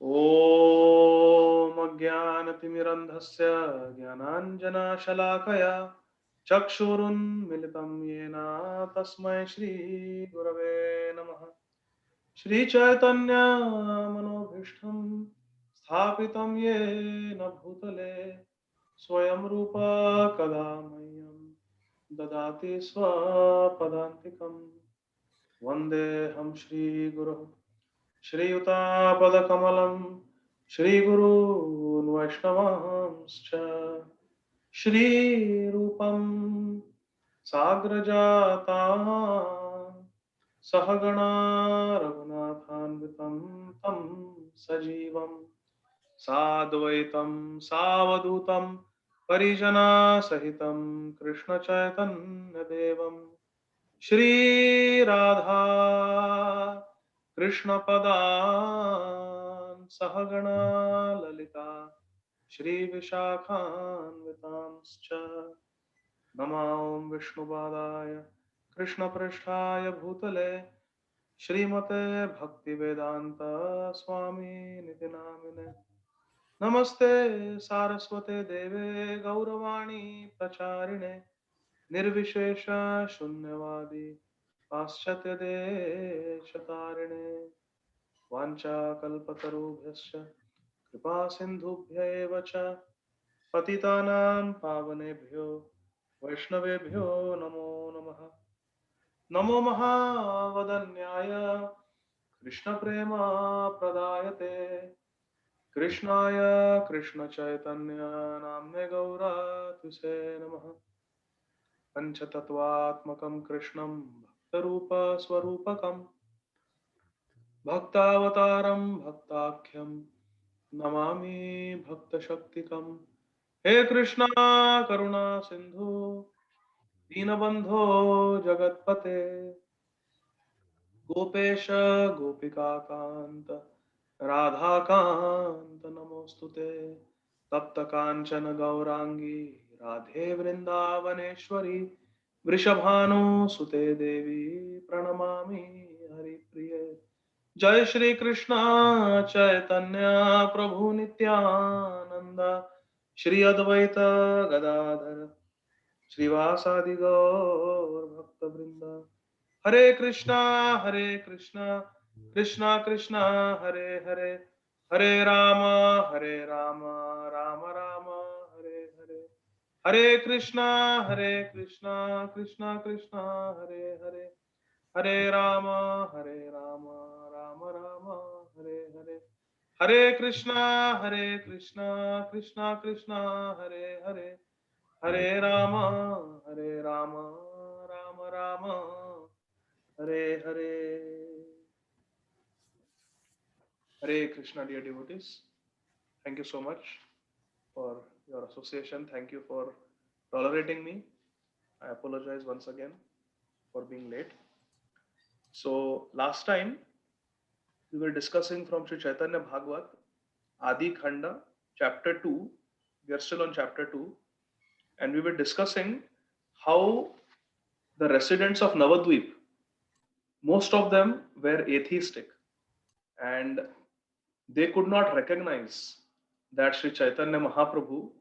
ॐ अज्ञानतिमिरन्धस्य ज्ञानाञ्जनशलाकया चक्षुरुन्मिलितं येन तस्मै श्रीगुरवे नमः। श्रीचैतन्यमनोभीष्टं स्थापितं येन भूतले स्वयं रूपा कदा मह्यं ददाति स्वपदान्तिकं। वन्देऽहं श्रीगुरुः श्रीयुतापदकमलं श्रीगुरून् वैष्णवांश्च श्रीरूपं साग्रजातां सहगणा रघुनाथान्वितं तं सजीवं साद्वैतं सावधूतं परिजनसहितं कृष्णचैतन्यदेवं श्रीराधा कृष्णपदान् सहगणा ललिता श्रीविशाखान्वितांश्च नमां विष्णुपादाय कृष्णपृष्ठाय भूतले श्रीमते भक्तिवेदान्त स्वामिनिति नामिने। नमस्ते सारस्वते देवे गौरवाणी प्रचारिणे निर्विशेष शून्यवादी पाश्चात्यदेशतारिणे वाञ्छाकल्पतरुभ्यश्च कृपा सिन्धुभ्य एव च पतितानां पावनेभ्यो वैष्णवेभ्यो नमो नमः। नमो महावदन्याय कृष्णप्रेमप्रदायते कृष्णाय कृष्णचैतन्य नाम्ने गौरतिसे नमः। पञ्चतत्त्वात्मकं कृष्णं भक्तरूपस्वरूपकं भक्तावतारं भक्ताख्यं नमामि भक्तशक्तिकं। हे कृष्णा करुणा सिंधु दीनबंधो जगत्पते गोपेश गोपिकाकान्त राधाकान्त नमोस्तुते। तप्त कांचन गौरांगी राधे वृंदावनेश्वरी वृषभानुसुते देवी प्रणमामि हरिप्रिये। जय श्री कृष्ण चैतन्य प्रभु नित्यानंद श्री अद्वैत गदाधर श्रीवासादि गौर भक्त वृंद। हरे कृष्णा कृष्णा कृष्णा हरे हरे हरे राम राम राम हरे हरे। हरे कृष्णा कृष्णा कृष्णा हरे हरे हरे राम राम राम हरे हरे। हरे Krishna Krishna Krishna Hare Hare Hare Ram Ram Ram Hare Hare. Hare Krishna, dear devotees. Thank you so much for your association. Thank you for tolerating me. I apologize once again for being late. So, last time we were discussing from Sri Chaitanya Bhagavat, Adi Khanda, chapter 2. We are still on chapter 2. And we were discussing how the residents of Navadvip, most of them were atheistic and they could not recognize that Sri Chaitanya Mahaprabhu,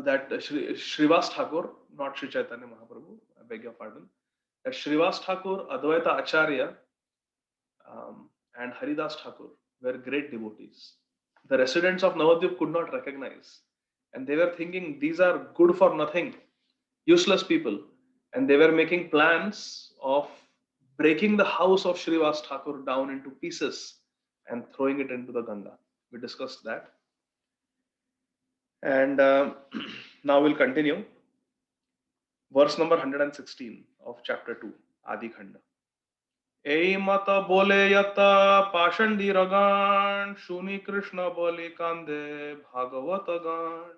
that Srivas Thakur, not Sri Chaitanya Mahaprabhu, I beg your pardon, that Srivas Thakur, Advaita Acharya, and Haridas Thakur were great devotees. The residents of Navadvip could not recognize, and they were thinking these are good for nothing, useless people, and they were making plans of breaking the house of Srivas Thakur down into pieces and throwing it into the Ganga. We discussed that, and now we'll continue. Verse number 116 of chapter 2, Adi Khanda. Ei mata bole yata pashandi ragan shuni Krishna boli kande bhagavata gan.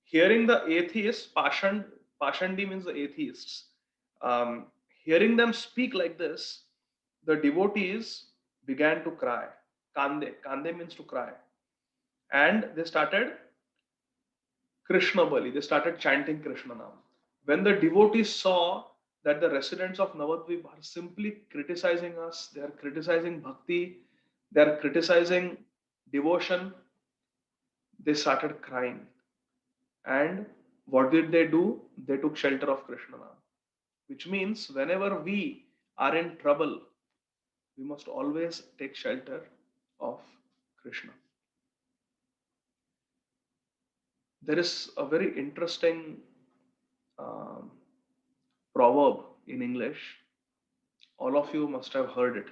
Hearing the atheists, Pashandi means the atheists, um, hearing them speak like this, the devotees began to cry. Kande means to cry. And they started Krishna Bali, they started chanting Krishna Nam. When the devotees saw that the residents of Navadvip are simply criticizing us. They are criticizing bhakti. They are criticizing devotion. They started crying. And what did they do? They took shelter of Krishna Nam. Which means whenever we are in trouble, we must always take shelter of Krishna. There is a very interesting um, proverb in English. All of you must have heard it.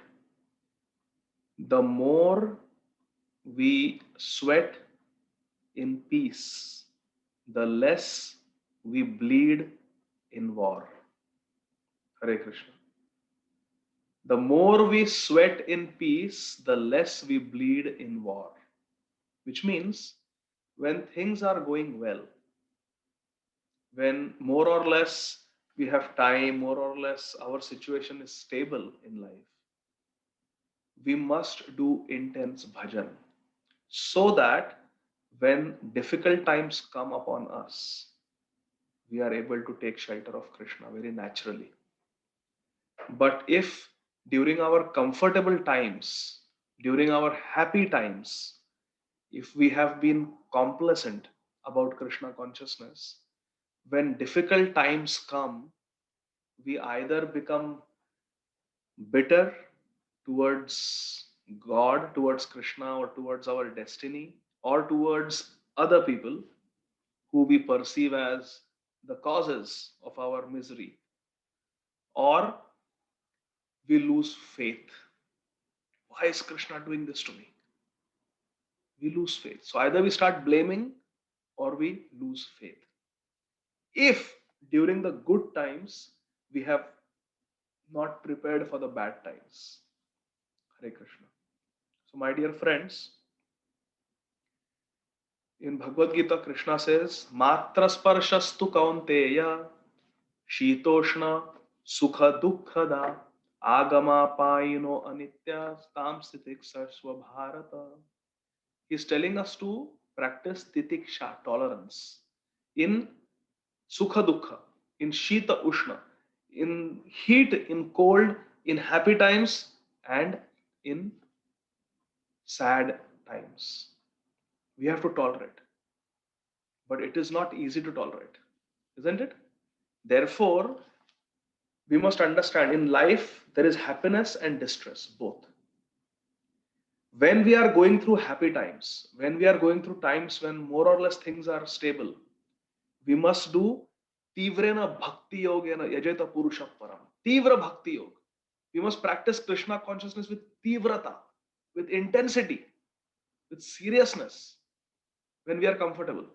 The more we sweat in peace, the less we bleed in war. Hare Krishna. The more we sweat in peace, the less we bleed in war. Which means when things are going well, when more or less we have time, more or less our situation is stable in life, we must do intense bhajan so that when difficult times come upon us, we are able to take shelter of Krishna very naturally. But if during our comfortable times, during our happy times, if we have been complacent about Krishna consciousness, when difficult times come, we either become bitter towards God, towards Krishna, or towards our destiny, or towards other people who we perceive as the causes of our misery, or we lose faith. Why is Krishna doing this to me? We lose faith. So either we start blaming or we lose faith. If during the good times we have not prepared for the bad times. Hare Krishna. So, my dear friends, in Bhagavad Gita, Krishna says, Matra sparshastu kaunteya shitoshna sukha dukkhada agama payino anitya tam satiksasva bharata. He is telling us to practice titiksha, tolerance, in sukha dukkha, in shita ushna, in heat, in cold, in happy times, and in sad times. We have to tolerate, but it is not easy to tolerate, isn't it? Therefore, we must understand in life there is happiness and distress, both. When we are going through happy times, when we are going through times when more or less things are stable, we must do Tivrena Bhakti Yogena Yajeta Purusha Param. Tivra Bhakti Yoga. We must practice Krishna consciousness with Tivrata, with intensity, with seriousness when we are comfortable.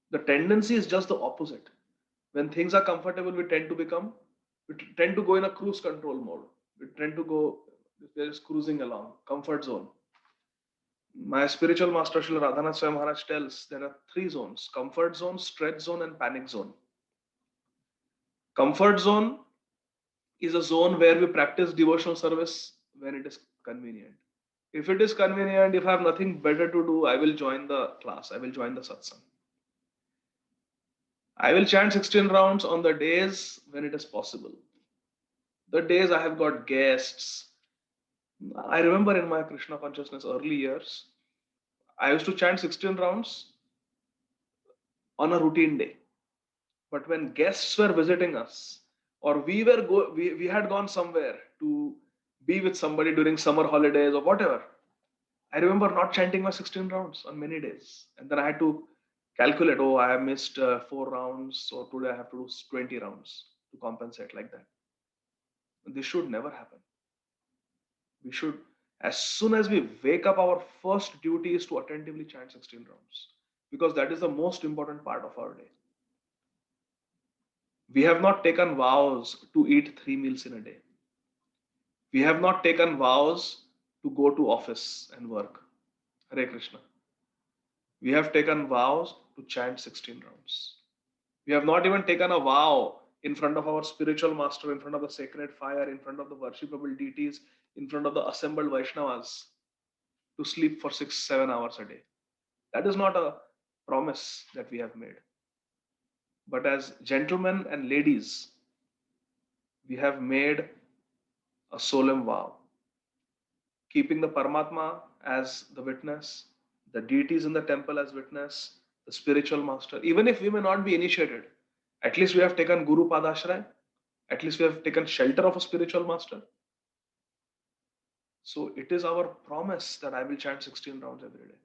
The tendency is just the opposite. When things are comfortable, we tend to go in a cruise control mode. We tend to go, we're just cruising along, comfort zone. My spiritual master Srila Radhanath Swami Maharaj tells there are three zones: comfort zone, stretch zone, and panic zone. Comfort zone is a zone where we practice devotional service when it is convenient. If it is convenient, if I have nothing better to do, I will join the class, I will join the satsang. I will chant 16 rounds on the days when it is possible. The days I have got guests. I remember in my Krishna consciousness early years, I used to chant 16 rounds on a routine day. But when guests were visiting us, or we had gone somewhere to be with somebody during summer holidays or whatever, I remember not chanting my 16 rounds on many days. And then I had to calculate, oh, I have missed 4 rounds, so today I have to do 20 rounds to compensate like that. This should never happen. We should, as soon as we wake up, our first duty is to attentively chant 16 rounds because that is the most important part of our day. We have not taken vows to eat 3 meals in a day. We have not taken vows to go to office and work. Hare Krishna. We have taken vows to chant 16 rounds. We have not even taken a vow in front of our spiritual master, in front of the sacred fire, in front of the worshipable deities, in front of the assembled Vaishnavas to sleep for 6, 7 hours a day. That is not a promise that we have made. But as gentlemen and ladies, we have made a solemn vow, keeping the Paramatma as the witness, the deities in the temple as witness, the spiritual master. Even if we may not be initiated, at least we have taken Guru Padashray, at least we have taken shelter of a spiritual master. So it is our promise that I will chant 16 rounds every day.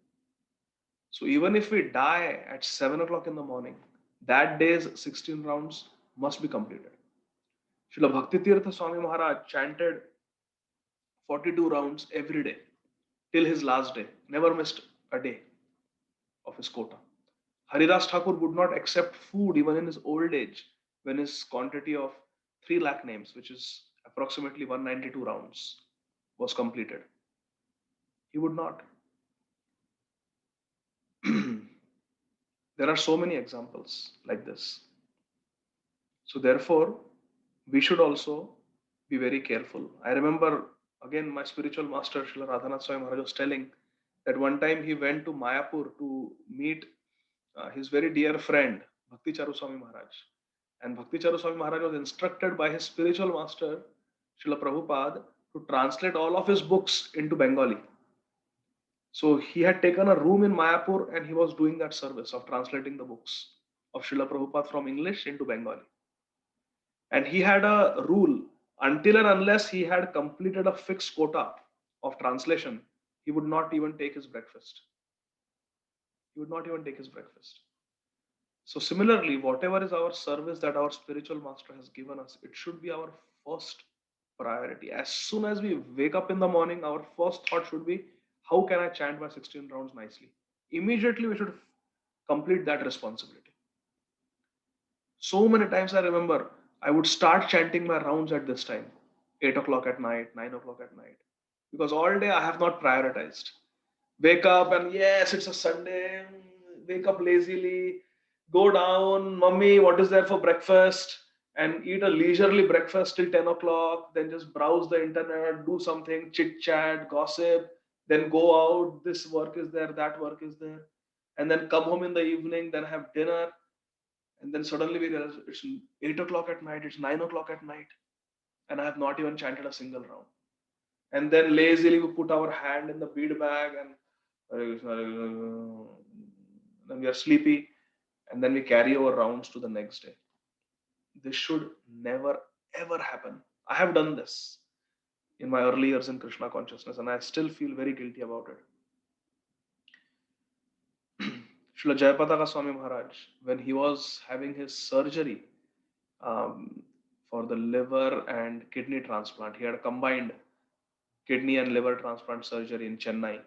So even if we die at 7 o'clock in the morning, that day's 16 rounds must be completed. Srila Bhakti Tirtha Swami Maharaj chanted 42 rounds every day till his last day, never missed a day of his quota. Haridas Thakur would not accept food even in his old age when his quantity of 3 lakh names, which is approximately 192 rounds, was completed. He would not. There are so many examples like this. So, therefore, we should also be very careful. I remember again my spiritual master Srila Radhanath Swami Maharaj was telling that one time he went to Mayapur to meet his very dear friend Bhakti Charu Swami Maharaj. And Bhakti Charu Swami Maharaj was instructed by his spiritual master Srila Prabhupada to translate all of his books into Bengali. So he had taken a room in Mayapur and he was doing that service of translating the books of Srila Prabhupada from English into Bengali. And he had a rule, until and unless he had completed a fixed quota of translation, he would not even take his breakfast. He would not even take his breakfast. So, similarly, whatever is our service that our spiritual master has given us, it should be our first priority. As soon as we wake up in the morning, our first thought should be, how can I chant my 16 rounds nicely? Immediately, we should complete that responsibility. So many times I remember I would start chanting my rounds at this time, 8 o'clock at night, 9 o'clock at night, because all day I have not prioritized. Wake up and yes, it's a Sunday, wake up lazily, go down, mummy, what is there for breakfast? And eat a leisurely breakfast till 10 o'clock, then just browse the internet, do something, chit chat, gossip, then go out, this work is there, that work is there, and then come home in the evening, then have dinner, and then suddenly we realize it's 8 o'clock at night, it's 9 o'clock at night, and I have not even chanted a single round. And then lazily we put our hand in the bead bag and then we are sleepy, and then we carry our rounds to the next day. This should never ever happen. I have done this in my early years in Krishna consciousness, and I still feel very guilty about it. Srila Jayapataka Swami Maharaj, when he was having his surgery um, for the liver and kidney transplant. He had a combined kidney and liver transplant surgery in Chennai.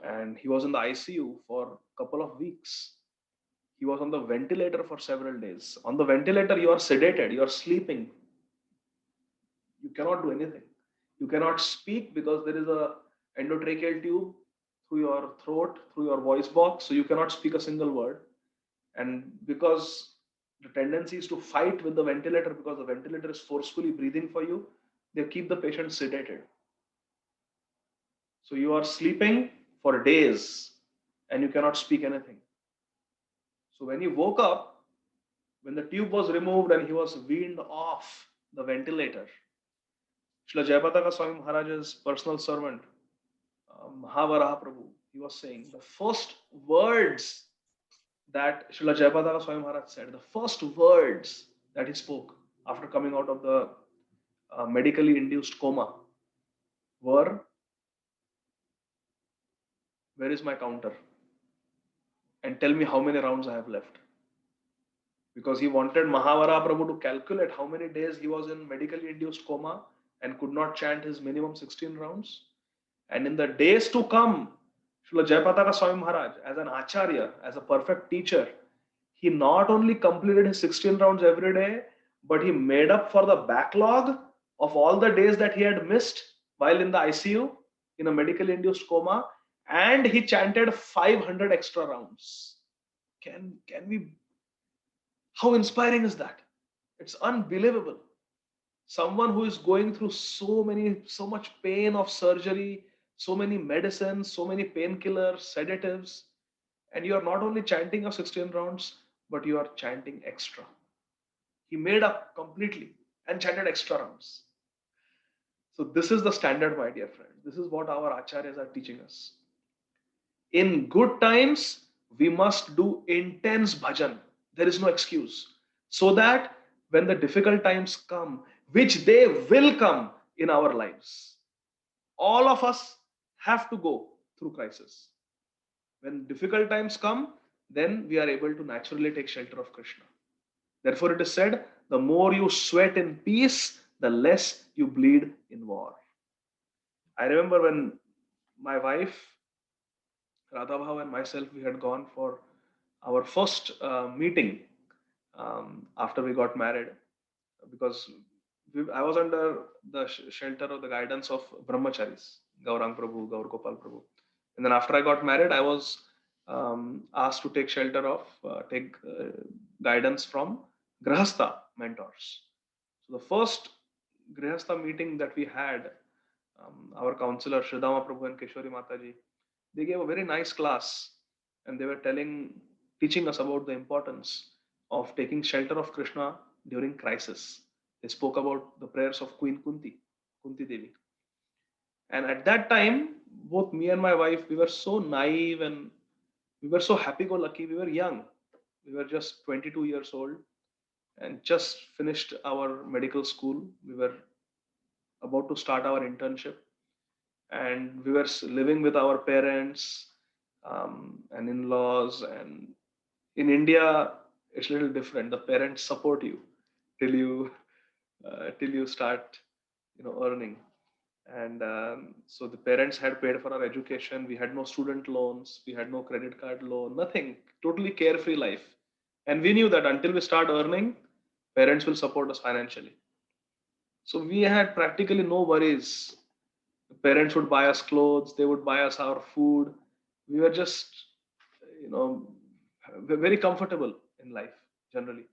And he was in the ICU for a couple of weeks. He was on the ventilator for several days. On the ventilator, you are sedated, you are sleeping. You cannot do anything. You cannot speak because there is a endotracheal tube through your throat, through your voice box, so you cannot speak a single word. And because the tendency is to fight with the ventilator because the ventilator is forcefully breathing for you, they keep the patient sedated. So you are sleeping for days and you cannot speak anything. So when he woke up, when the tube was removed and he was weaned off the ventilator, Srila Jayapataka Swami Maharaj's personal servant, Mahavaraha Prabhu, he was saying the first words that Srila Jayapataka Swami Maharaj said, the first words that he spoke after coming out of the medically induced coma were, where is my counter? And tell me how many rounds I have left. Because he wanted Mahavara Prabhu to calculate how many days he was in medically induced coma and could not chant his minimum 16 rounds. And in the days to come, Srila Jayapataka Swami Maharaj, as an acharya, as a perfect teacher, he not only completed his 16 rounds every day, but he made up for the backlog of all the days that he had missed while in the ICU in a medically induced coma, and he chanted 500 extra rounds. Can we? How inspiring is that? It's unbelievable. Someone who is going through so much pain of surgery, so many medicines, so many painkillers, sedatives, and you are not only chanting your 16 rounds, but you are chanting extra. He made up completely and chanted extra rounds. So this is the standard, my dear friend. This is what our acharyas are teaching us. In good times, we must do intense bhajan. There is no excuse. So that when the difficult times come, which they will come in our lives, all of us have to go through crisis. When difficult times come, then we are able to naturally take shelter of Krishna. Therefore, it is said, the more you sweat in peace, the less you bleed in war. I remember when my wife, Radha Bhav, and myself, we had gone for our first meeting after we got married, because I was under the shelter or the guidance of brahmacharis, Gaurang Prabhu, Gaur Gopal Prabhu. And then after I got married, I was asked to take shelter of, take guidance from Grahastha mentors. So the first Grihastha meeting that we had, our counselor Shridhama Prabhu and Keshwari Mataji, they gave a very nice class, and they were teaching us about the importance of taking shelter of Krishna during crisis. They spoke about the prayers of Queen Kunti Devi. And at that time, both me and my wife, we were so naive and we were so happy-go-lucky. We were young. We were just 22 years old and just finished our medical school. We were about to start our internship, and we were living with our parents and in-laws. And in India, it's a little different. The parents support you till you start, earning. And so the parents had paid for our education. We had no student loans. We had no credit card loan. Nothing. Totally carefree life. And we knew that until we start earning, parents will support us financially. So we had practically no worries. Parents would buy us clothes, they would buy us our food. We were just, you know, very comfortable in life generally.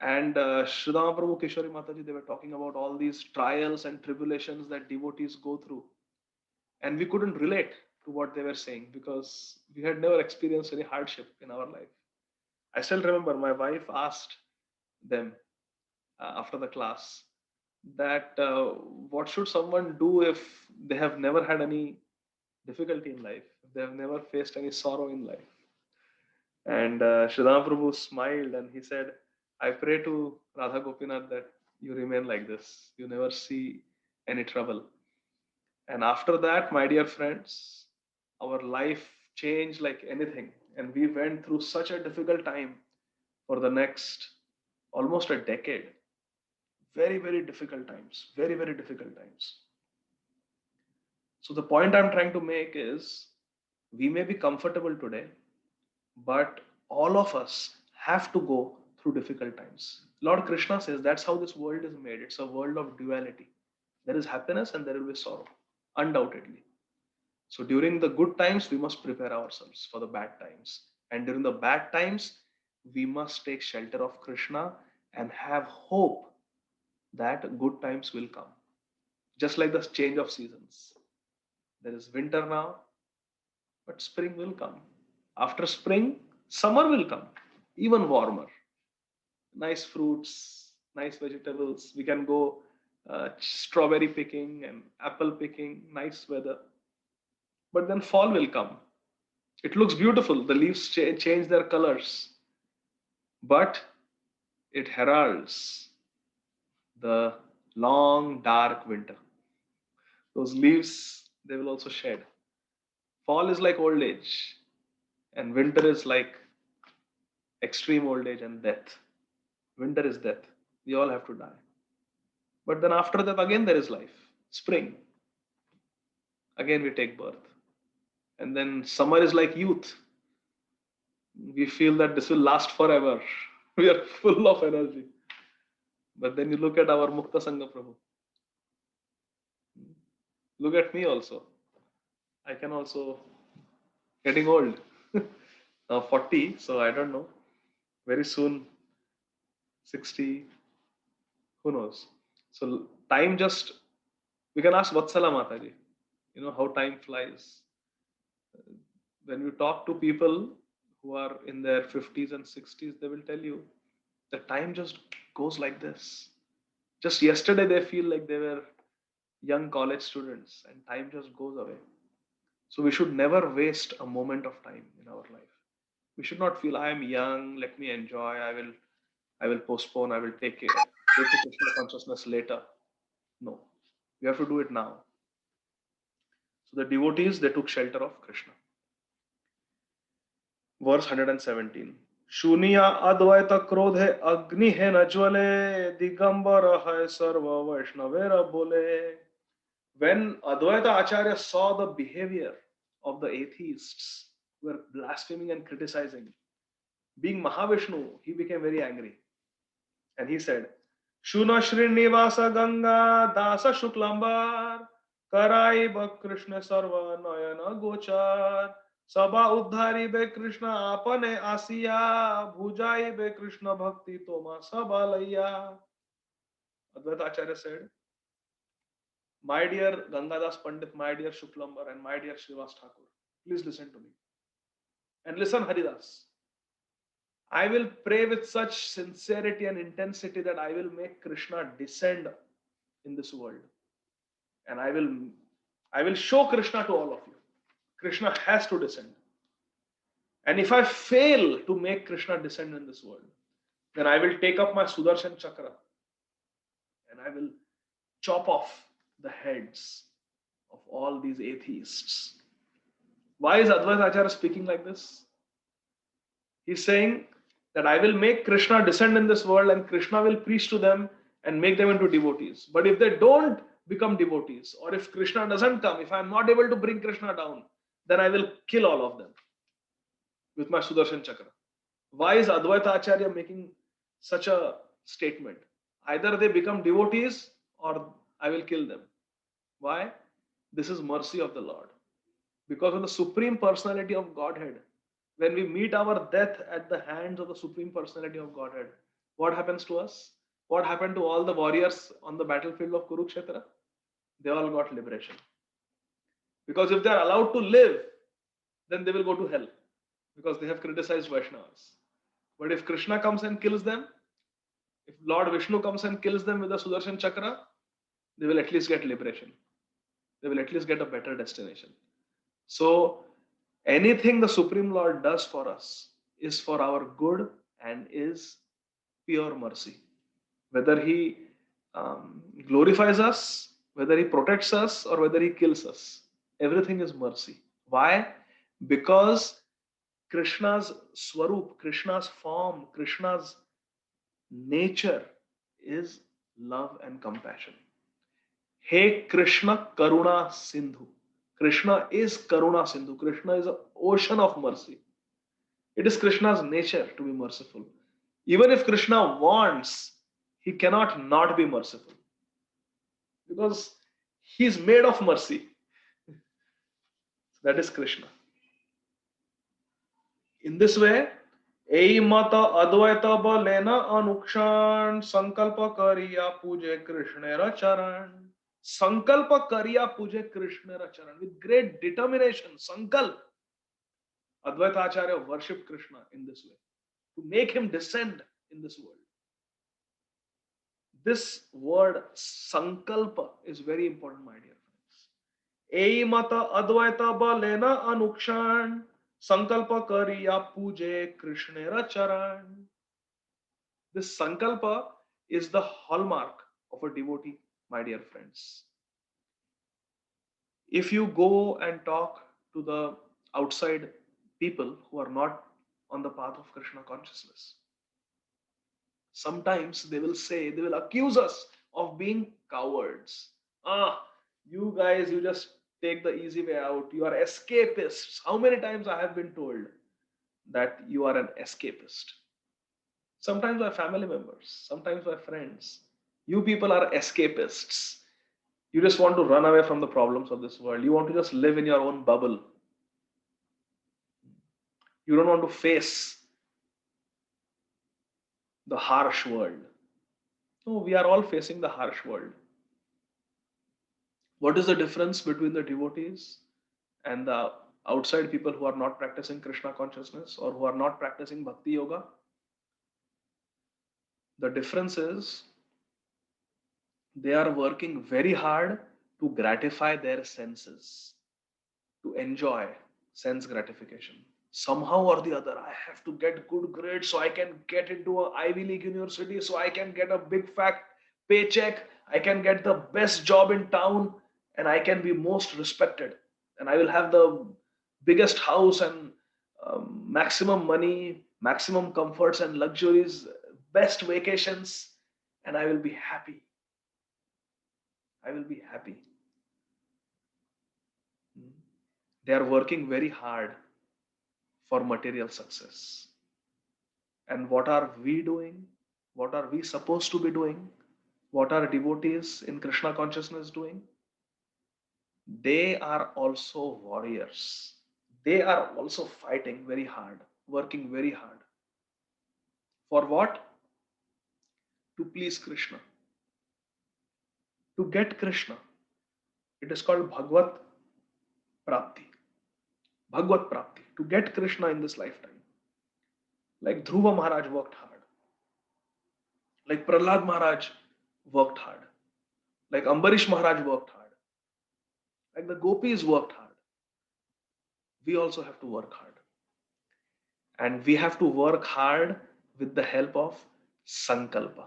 And Sridhama Prabhu, Keshwari Mataji, they were talking about all these trials and tribulations that devotees go through. And we couldn't relate to what they were saying because we had never experienced any hardship in our life. I still remember my wife asked them after the class that what should someone do if they have never had any difficulty in life, if they have never faced any sorrow in life. And Sridham Prabhu smiled and he said, I pray to Radha Gopinath that you remain like this, you never see any trouble. And after that, my dear friends, our life changed like anything, and we went through such a difficult time for the next almost a decade. Very, very difficult times. Very, very difficult times. So the point I'm trying to make is we may be comfortable today, but all of us have to go through difficult times. Lord Krishna says that's how this world is made. It's a world of duality. There is happiness and there will be sorrow, undoubtedly. So during the good times, we must prepare ourselves for the bad times. And during the bad times, we must take shelter of Krishna and have hope that good times will come. Just like the change of seasons. There is winter now, but spring will come. After spring, summer will come, even warmer. Nice fruits, nice vegetables. We can go strawberry picking and apple picking, nice weather. But then fall will come. It looks beautiful. The leaves change their colors, but it heralds the long, dark winter. Those leaves, they will also shed. Fall is like old age, and winter is like extreme old age and death. Winter is death. We all have to die. But then after that, again, there is life. Spring, again, we take birth. And then summer is like youth. We feel that this will last forever. We are full of energy. But then you look at our Mukta Sangha Prabhu. Look at me also. I can also getting old. Now 40, so I don't know. Very soon 60, who knows? So time just, we can ask Vatsala Mataji, how time flies. When you talk to people who are in their 50s and 60s, they will tell you the time just goes like this. Just yesterday, they feel like they were young college students, and time just goes away. So we should never waste a moment of time in our life. We should not feel I am young, let me enjoy, I will postpone, I will take the Krishna consciousness later. No. We have to do it now. So the devotees, they took shelter of Krishna. Verse 117. Shuniya advaita krodhe agni hai न ज्वले Digambar hai sarva vaishnavera bole. When Advaita Acharya saw the behavior of the atheists who were blaspheming and criticizing, being Mahavishnu, he became very angry. And he said, Shuna Srinivasa Ganga Dasa Shuklambar Karai Krishna Sarva Nayana Gochar Sabha Uddhari be Krishna Apane Asiya Bhujai be Krishna Bhakti Toma Sabalaya. Advaita Acharya said, my dear Gangadas Pandit, my dear Shuklambar, and my dear Srivas Thakur, please listen to me. And listen, Haridas. I will pray with such sincerity and intensity that I will make Krishna descend in this world. And I will show Krishna to all of you. Krishna has to descend. And if I fail to make Krishna descend in this world, then I will take up my Sudarshan Chakra and I will chop off the heads of all these atheists. Why is Advaita Acharya speaking like this? He's saying that I will make Krishna descend in this world and Krishna will preach to them and make them into devotees. But if they don't become devotees, or if Krishna doesn't come, if I'm not able to bring Krishna down, then I will kill all of them with my Sudarshan Chakra. Why is Advaita Acharya making such a statement? Either they become devotees or I will kill them. Why? This is mercy of the Lord. Because of the Supreme Personality of Godhead, when we meet our death at the hands of the Supreme Personality of Godhead, what happens to us? What happened to all the warriors on the battlefield of Kurukshetra? They all got liberation. Because if they are allowed to live, then they will go to hell because they have criticized Vaishnavas. But if Krishna comes and kills them, if Lord Vishnu comes and kills them with the Sudarshan Chakra, they will at least get liberation. They will at least get a better destination. So anything the Supreme Lord does for us is for our good and is pure mercy. Whether he glorifies us, whether he protects us, or whether he kills us, everything is mercy. Why? Because Krishna's swarup, Krishna's form, Krishna's nature is love and compassion. Hey Krishna Karuna Sindhu. Krishna is Karuna Sindhu. Krishna is an ocean of mercy. It is Krishna's nature to be merciful. Even if Krishna wants, he cannot not be merciful. Because he is made of mercy. That is Krishna. In this way, Ei mata advaita balena anukshan sankalpa kariya puje Krishnera charan. Sankalpa kariya puje Krishnera charan. With great determination, sankalp, Advaita Acharya worshipped Krishna in this way, to make him descend in this world. This word sankalpa is very important, my dear friends. Ei mata advaita balena anukshan sankalpa kariya puje Krishnera charan. This sankalpa is the hallmark of a devotee, my dear friends. If you go and talk to the outside people who are not on the path of Krishna consciousness, sometimes they will accuse us of being cowards. You guys, you just take the easy way out. You are escapists. How many times I have been told that you are an escapist? Sometimes by family members, sometimes by friends. You people are escapists. You just want to run away from the problems of this world. You want to just live in your own bubble. You don't want to face the harsh world. No, we are all facing the harsh world. What is the difference between the devotees and the outside people who are not practicing Krishna consciousness or who are not practicing bhakti yoga, the difference is they are working very hard to gratify their senses, to enjoy sense gratification. Somehow or the other, I have to get good grades so I can get into a Ivy League university, so I can get a big fat paycheck, I can get the best job in town, and I can be most respected. And I will have the biggest house and maximum money, maximum comforts and luxuries, best vacations, and I will be happy. I will be happy. They are working very hard for material success. And what are we doing? What are we supposed to be doing? What are devotees in Krishna consciousness doing? They are also warriors. They are also fighting very hard, working very hard. For what? To please Krishna. To get Krishna. It is called Bhagavad Prapti. Bhagavad Prapti. To get Krishna in this lifetime. Like Dhruva Maharaj worked hard. Like Prahlad Maharaj worked hard. Like Ambarish Maharaj worked hard. Like the gopis worked hard. We also have to work hard. And we have to work hard with the help of Sankalpa.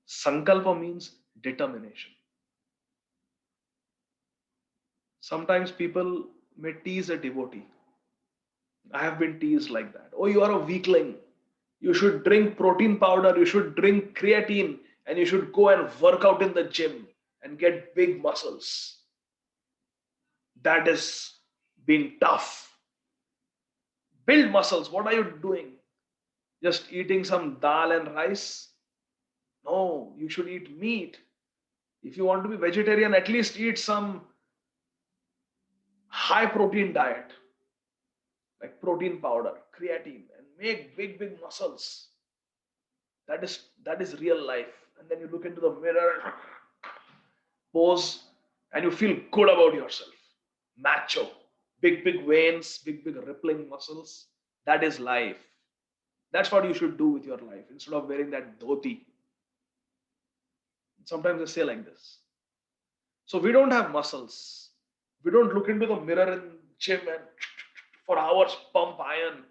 Sankalpa means determination. Sometimes people may tease a devotee. I have been teased like that. Oh, you are a weakling. You should drink protein powder, you should drink creatine, and you should go and work out in the gym and get big muscles. That is being tough. Build muscles. What are you doing? Just eating some dal and rice? No, you should eat meat. If you want to be vegetarian, at least eat some high protein diet like protein powder, creatine, and make big muscles. That is real life. And then you look into the mirror, pose, and you feel good about yourself. Macho, big veins, big rippling muscles. That is life. That's what you should do with your life instead of wearing that dhoti. Sometimes they say like this. So we don't have muscles. We don't look into the mirror in gym and for hours pump iron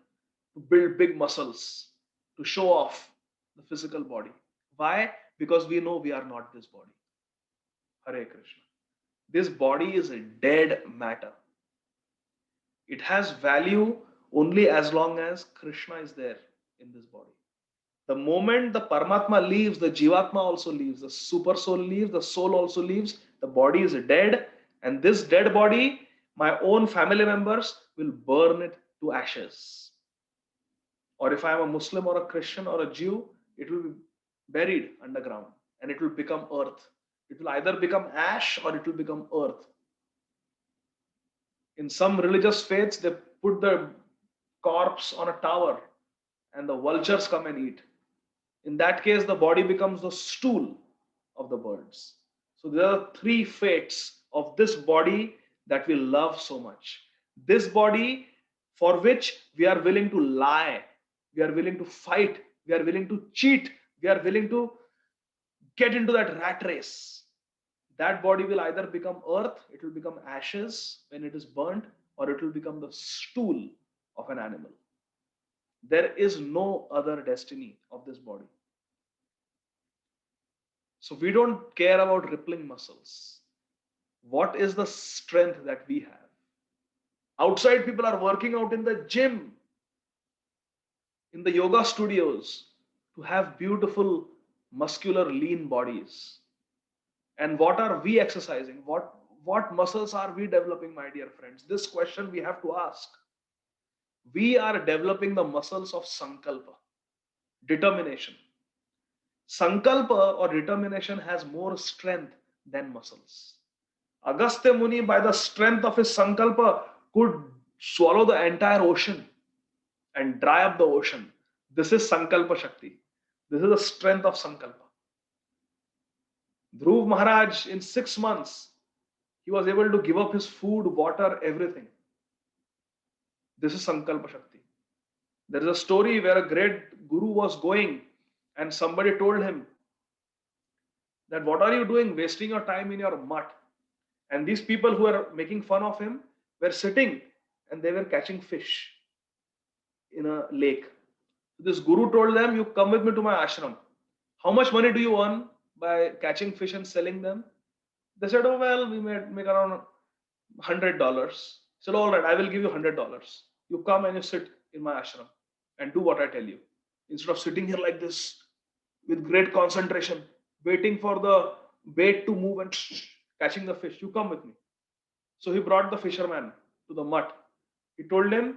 to build big muscles, to show off the physical body. Why? Because we know we are not this body. Hare Krishna. This body is a dead matter. It has value only as long as Krishna is there in this body. The moment the Paramatma leaves, the Jivatma also leaves, the super soul leaves, the soul also leaves, the body is dead, and this dead body, my own family members will burn it to ashes. Or if I am a Muslim or a Christian or a Jew, it will be buried underground and it will become earth. It will either become ash or it will become earth. In some religious faiths, they put the corpse on a tower and the vultures come and eat. In that case, the body becomes the stool of the birds. So there are three fates of this body that we love so much. This body for which we are willing to lie, we are willing to fight, we are willing to cheat, we are willing to get into that rat race. That body will either become earth, it will become ashes when it is burnt, or it will become the stool of an animal. There is no other destiny of this body. So we don't care about rippling muscles. What is the strength that we have? Outside people are working out in the gym, in the yoga studios to have beautiful, muscular, lean bodies. And what are we exercising? What muscles are we developing, my dear friends? This question we have to ask. We are developing the muscles of Sankalpa, determination. Sankalpa or determination has more strength than muscles. Agastya Muni, by the strength of his Sankalpa, could swallow the entire ocean and dry up the ocean. This is Sankalpa Shakti. This is the strength of Sankalpa. Dhruv Maharaj, in 6 months, he was able to give up his food, water, everything. This is Sankalpa Shakti. There is a story where a great guru was going and somebody told him that, what are you doing wasting your time in your mutt? And these people who are making fun of him were sitting and they were catching fish in a lake. This guru told them, you come with me to my ashram. How much money do you earn by catching fish and selling them? They said, oh, well, we make around $100. He said, all right, I will give you $100. You come and you sit in my ashram and do what I tell you. Instead of sitting here like this with great concentration, waiting for the bait to move and catching the fish, you come with me. So he brought the fisherman to the mutt. He told him,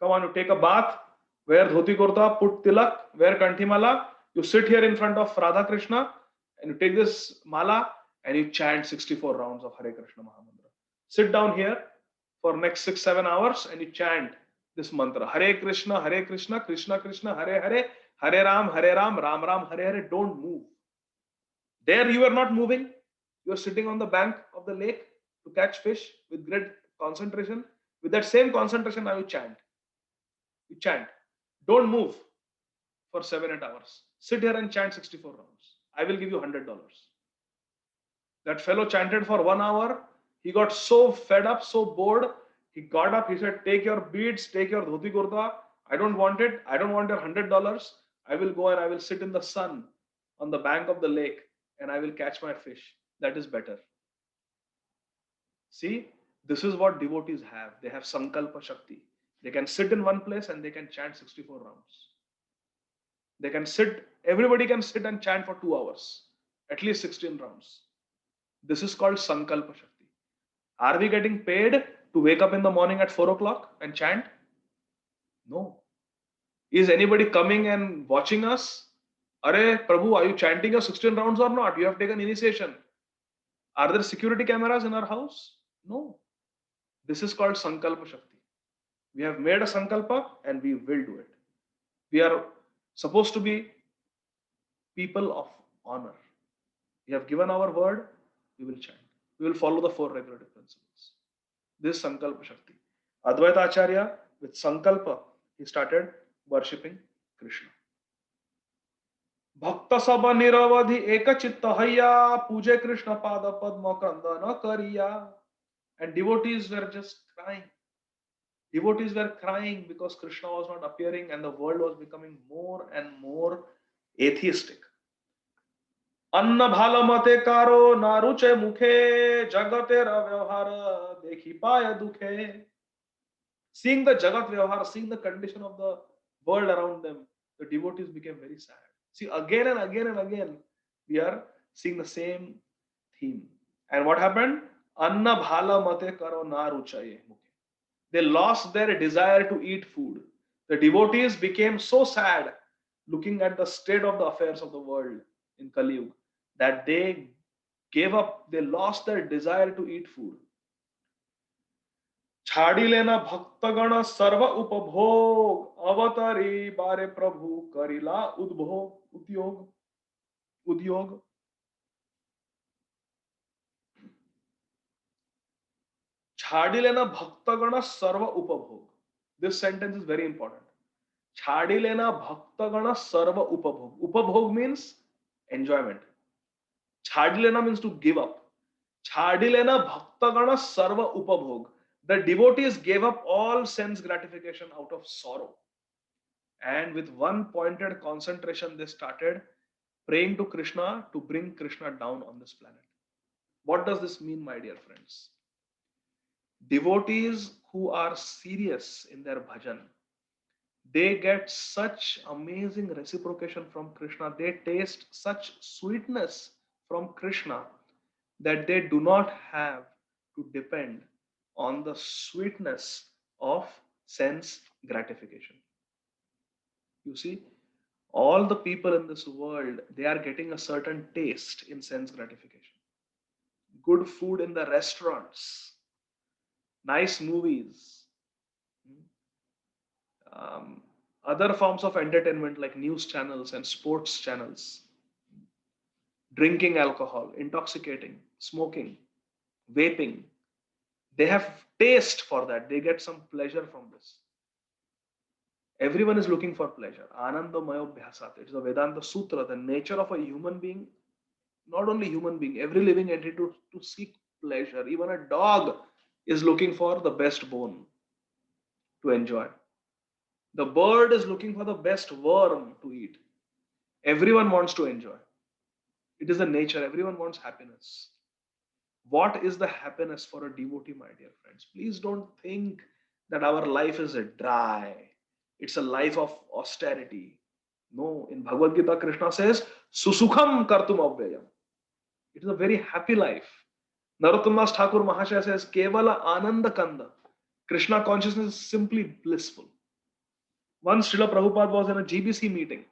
come on, you take a bath, wear dhoti kurta, put tilak, wear kanthi mala, you sit here in front of Radha Krishna and you take this mala and you chant 64 rounds of Hare Krishna Mahamantra. Sit down here for next 6-7 hours and you chant this mantra. Hare Krishna, Krishna Krishna, Hare Hare, Hare Ram, Ram Ram, Hare Hare. Don't move. There you are not moving. You are sitting on the bank of the lake to catch fish with great concentration. With that same concentration, now you chant. You chant. Don't move for 7-8 hours. Sit here and chant 64 rounds. I will give you $100. That fellow chanted for 1 hour. He got so fed up, so bored. He got up. He said, take your beads, take your dhoti kurta. I don't want it. I don't want your $100. I will go and I will sit in the sun on the bank of the lake and I will catch my fish. That is better. See, this is what devotees have. They have Sankalpa Shakti. They can sit in one place and they can chant 64 rounds. They can sit, everybody can sit and chant for 2 hours, at least 16 rounds. This is called Sankalpa Shakti. Are we getting paid to wake up in the morning at 4 o'clock and chant? No. Is anybody coming and watching us? Are Prabhu, are you chanting your 16 rounds or not? You have taken initiation. Are there security cameras in our house? No. This is called Sankalpa Shakti. We have made a Sankalpa and we will do it. We are supposed to be people of honor. We have given our word, we will chant. We will follow the 4 regulative principles. This is Sankalpa Shakti. Advaita Acharya, with Sankalpa, he started worshipping Krishna. Bhakta Sabha Niravadhi Eka Chitta Hayya Puje Krishna Pada Padma Kandana Kariya. And devotees were just crying. Devotees were crying because Krishna was not appearing and the world was becoming more and more atheistic. Anna bhala mate karo naruche mukhe jagate ra vyavhara dekhi paya dukhe. Seeing the jagat vyavhara, seeing the condition of the world around them, the devotees became very sad. See, again and again and again, we are seeing the same theme. And what happened? Anna bhala mate karo naruchaye mukhe. They lost their desire to eat food. The devotees became so sad looking at the state of the affairs of the world in Kali Yuga that they gave up, they lost their desire to eat food. छाड़ी लेना भक्तगण सर्व उपभोग अवतरी बारे प्रभु करिला उद्भोग उद्योग छाड़ी लेना भक्तगण सर्व उपभोग. This sentence is very important. छाड़ी लेना भक्तगण सर्व उपभोग. Upabhog means enjoyment. छाड़ी लेना means to give up. छाड़ी लेना भक्तगण सर्व उपभोग. The devotees gave up all sense gratification out of sorrow. And with one pointed concentration, they started praying to Krishna to bring Krishna down on this planet. What does this mean, my dear friends? Devotees who are serious in their bhajan, they get such amazing reciprocation from Krishna. They taste such sweetness from Krishna that they do not have to depend on the sweetness of sense gratification. You see, all the people in this world, they are getting a certain taste in sense gratification. Good food in the restaurants, nice movies, other forms of entertainment like news channels and sports channels, drinking alcohol, intoxicating, smoking, vaping. They have taste for that. They get some pleasure from this. Everyone is looking for pleasure. Anandamayo Bhyasat. It's the Vedanta Sutra, the nature of a human being, not only human being, every living entity to seek pleasure. Even a dog is looking for the best bone to enjoy. The bird is looking for the best worm to eat. Everyone wants to enjoy. It is the nature. Everyone wants happiness. What is the happiness for a devotee, my dear friends? Please don't think that our life is a dry. It's a life of austerity. No, in Bhagavad Gita, Krishna says, Susukham kartum avyayam. It is a very happy life. Narottam Das Thakur Mahashaya says, Kevala Ananda Kanda. Krishna consciousness is simply blissful. Once Srila Prabhupada was in a GBC meeting.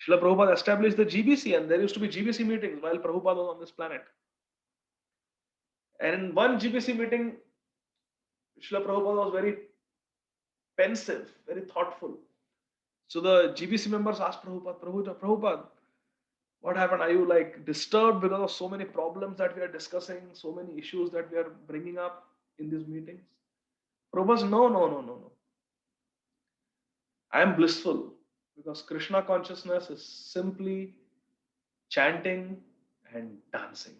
Srila Prabhupada established the GBC, and there used to be GBC meetings while Prabhupada was on this planet. And in one GBC meeting, Srila Prabhupada was very pensive, very thoughtful. So the GBC members asked Prabhupada, what happened? Are you like disturbed because of so many problems that we are discussing, so many issues that we are bringing up in these meetings? Prabhupada said, no. I am blissful because Krishna consciousness is simply chanting and dancing.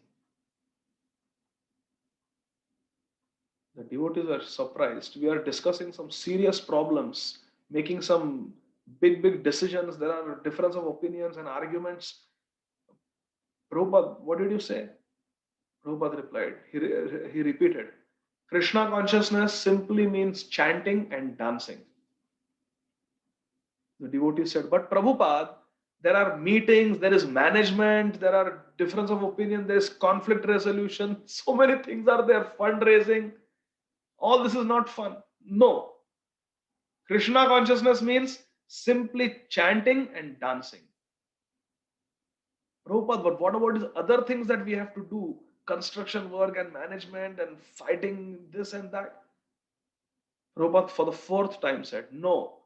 The devotees are surprised. We are discussing some serious problems, making some big decisions. There are difference of opinions and arguments. Prabhupada, what did you say? Prabhupada replied, he repeated, Krishna consciousness simply means chanting and dancing. The devotee said, but Prabhupada, there are meetings, there is management, there are difference of opinion, there is conflict resolution, so many things are there, fundraising. All this is not fun. No. Krishna consciousness means simply chanting and dancing. Prabhupada, but what about these other things that we have to do? Construction work and management and fighting this and that. Prabhupada for the fourth time said, no.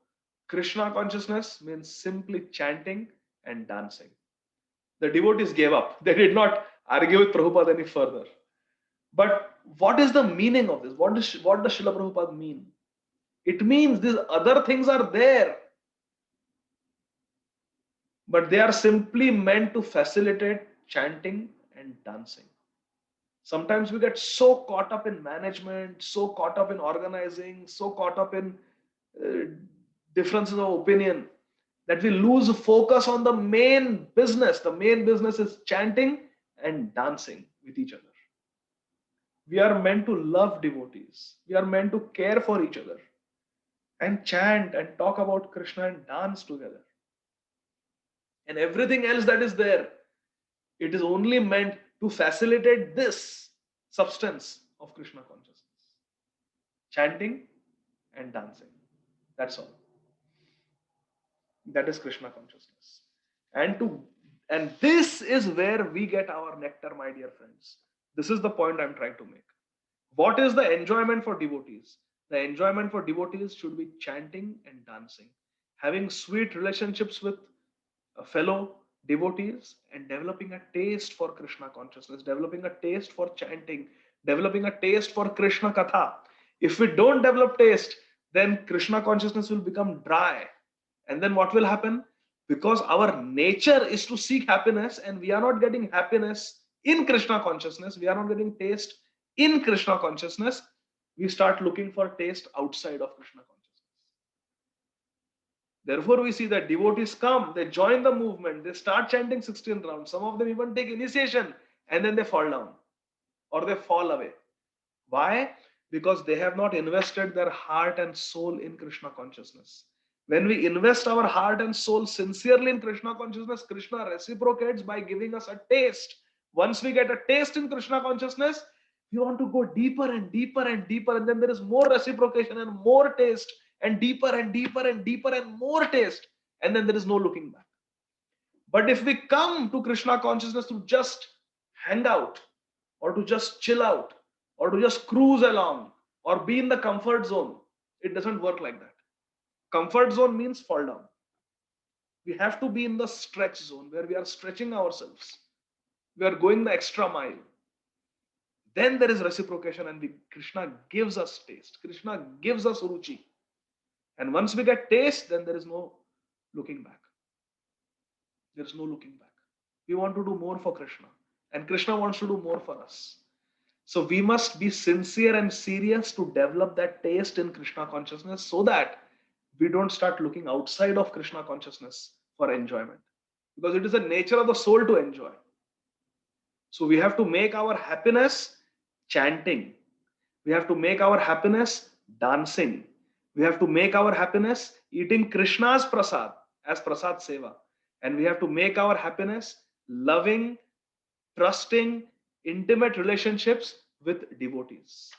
Krishna consciousness means simply chanting and dancing. The devotees gave up. They did not argue with Prabhupada any further. But what is the meaning of this? What does Srila Prabhupada mean? It means these other things are there, but they are simply meant to facilitate chanting and dancing. Sometimes we get so caught up in management, so caught up in organizing, so caught up in differences of opinion that we lose focus on the main business. The main business is chanting and dancing with each other. We are meant to love devotees. We are meant to care for each other and chant and talk about Krishna and dance together. And everything else that is there, it is only meant to facilitate this substance of Krishna consciousness. Chanting and dancing. That's all. That is Krishna consciousness. And this is where we get our nectar, my dear friends. This is the point I'm trying to make. What is the enjoyment for devotees? The enjoyment for devotees should be chanting and dancing, having sweet relationships with fellow devotees, and developing a taste for Krishna consciousness, developing a taste for chanting, developing a taste for Krishna Katha. If we don't develop taste, then Krishna consciousness will become dry. And then what will happen? Because our nature is to seek happiness, and we are not getting happiness in Krishna consciousness, we are not getting taste in Krishna consciousness, we start looking for taste outside of Krishna consciousness. Therefore, we see that devotees come, they join the movement, they start chanting 16 rounds. Some of them even take initiation and then they fall down or they fall away. Why? Because they have not invested their heart and soul in Krishna consciousness. When we invest our heart and soul sincerely in Krishna consciousness, Krishna reciprocates by giving us a taste. Once we get a taste in Krishna consciousness, we want to go deeper and deeper and deeper, and then there is more reciprocation and more taste, and deeper and deeper and deeper and more taste, and then there is no looking back. But if we come to Krishna consciousness to just hang out, or to just chill out, or to just cruise along, or be in the comfort zone, it doesn't work like that. Comfort zone means fall down. We have to be in the stretch zone where we are stretching ourselves. We are going the extra mile. Then there is reciprocation, and Krishna gives us taste. Krishna gives us ruchi. And once we get taste, then there is no looking back. There is no looking back. We want to do more for Krishna, and Krishna wants to do more for us. So we must be sincere and serious to develop that taste in Krishna consciousness so that we don't start looking outside of Krishna consciousness for enjoyment. Because it is the nature of the soul to enjoy. So we have to make our happiness chanting. We have to make our happiness dancing. We have to make our happiness eating Krishna's prasad as prasad seva. And we have to make our happiness loving, trusting, intimate relationships with devotees.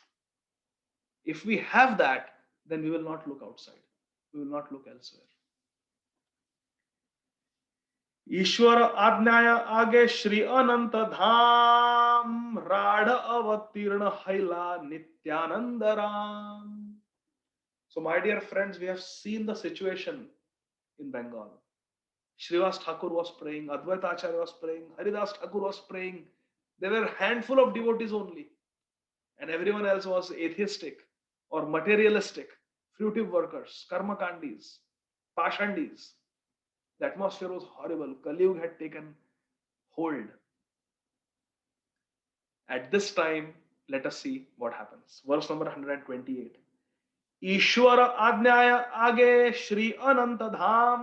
If we have that, then we will not look outside. We will not look elsewhere. ईश्वर आज्ञाया आगे श्री अनंत धाम राढ़ अवतीर्ण हैला Nityanand Ram. So my dear friends, we have seen the situation in Bengal. Srivas Thakur was praying, Advaita Acharya was praying, Haridas Thakur was praying. There were a handful of devotees only, and everyone else was atheistic or materialistic, fruitive workers, karmakandis, pashandis. The atmosphere was horrible. Kali Yuga had taken hold. At this time, let us see what happens. Verse number 128. ईश्वर आज्ञाय आगे श्री अनंत धाम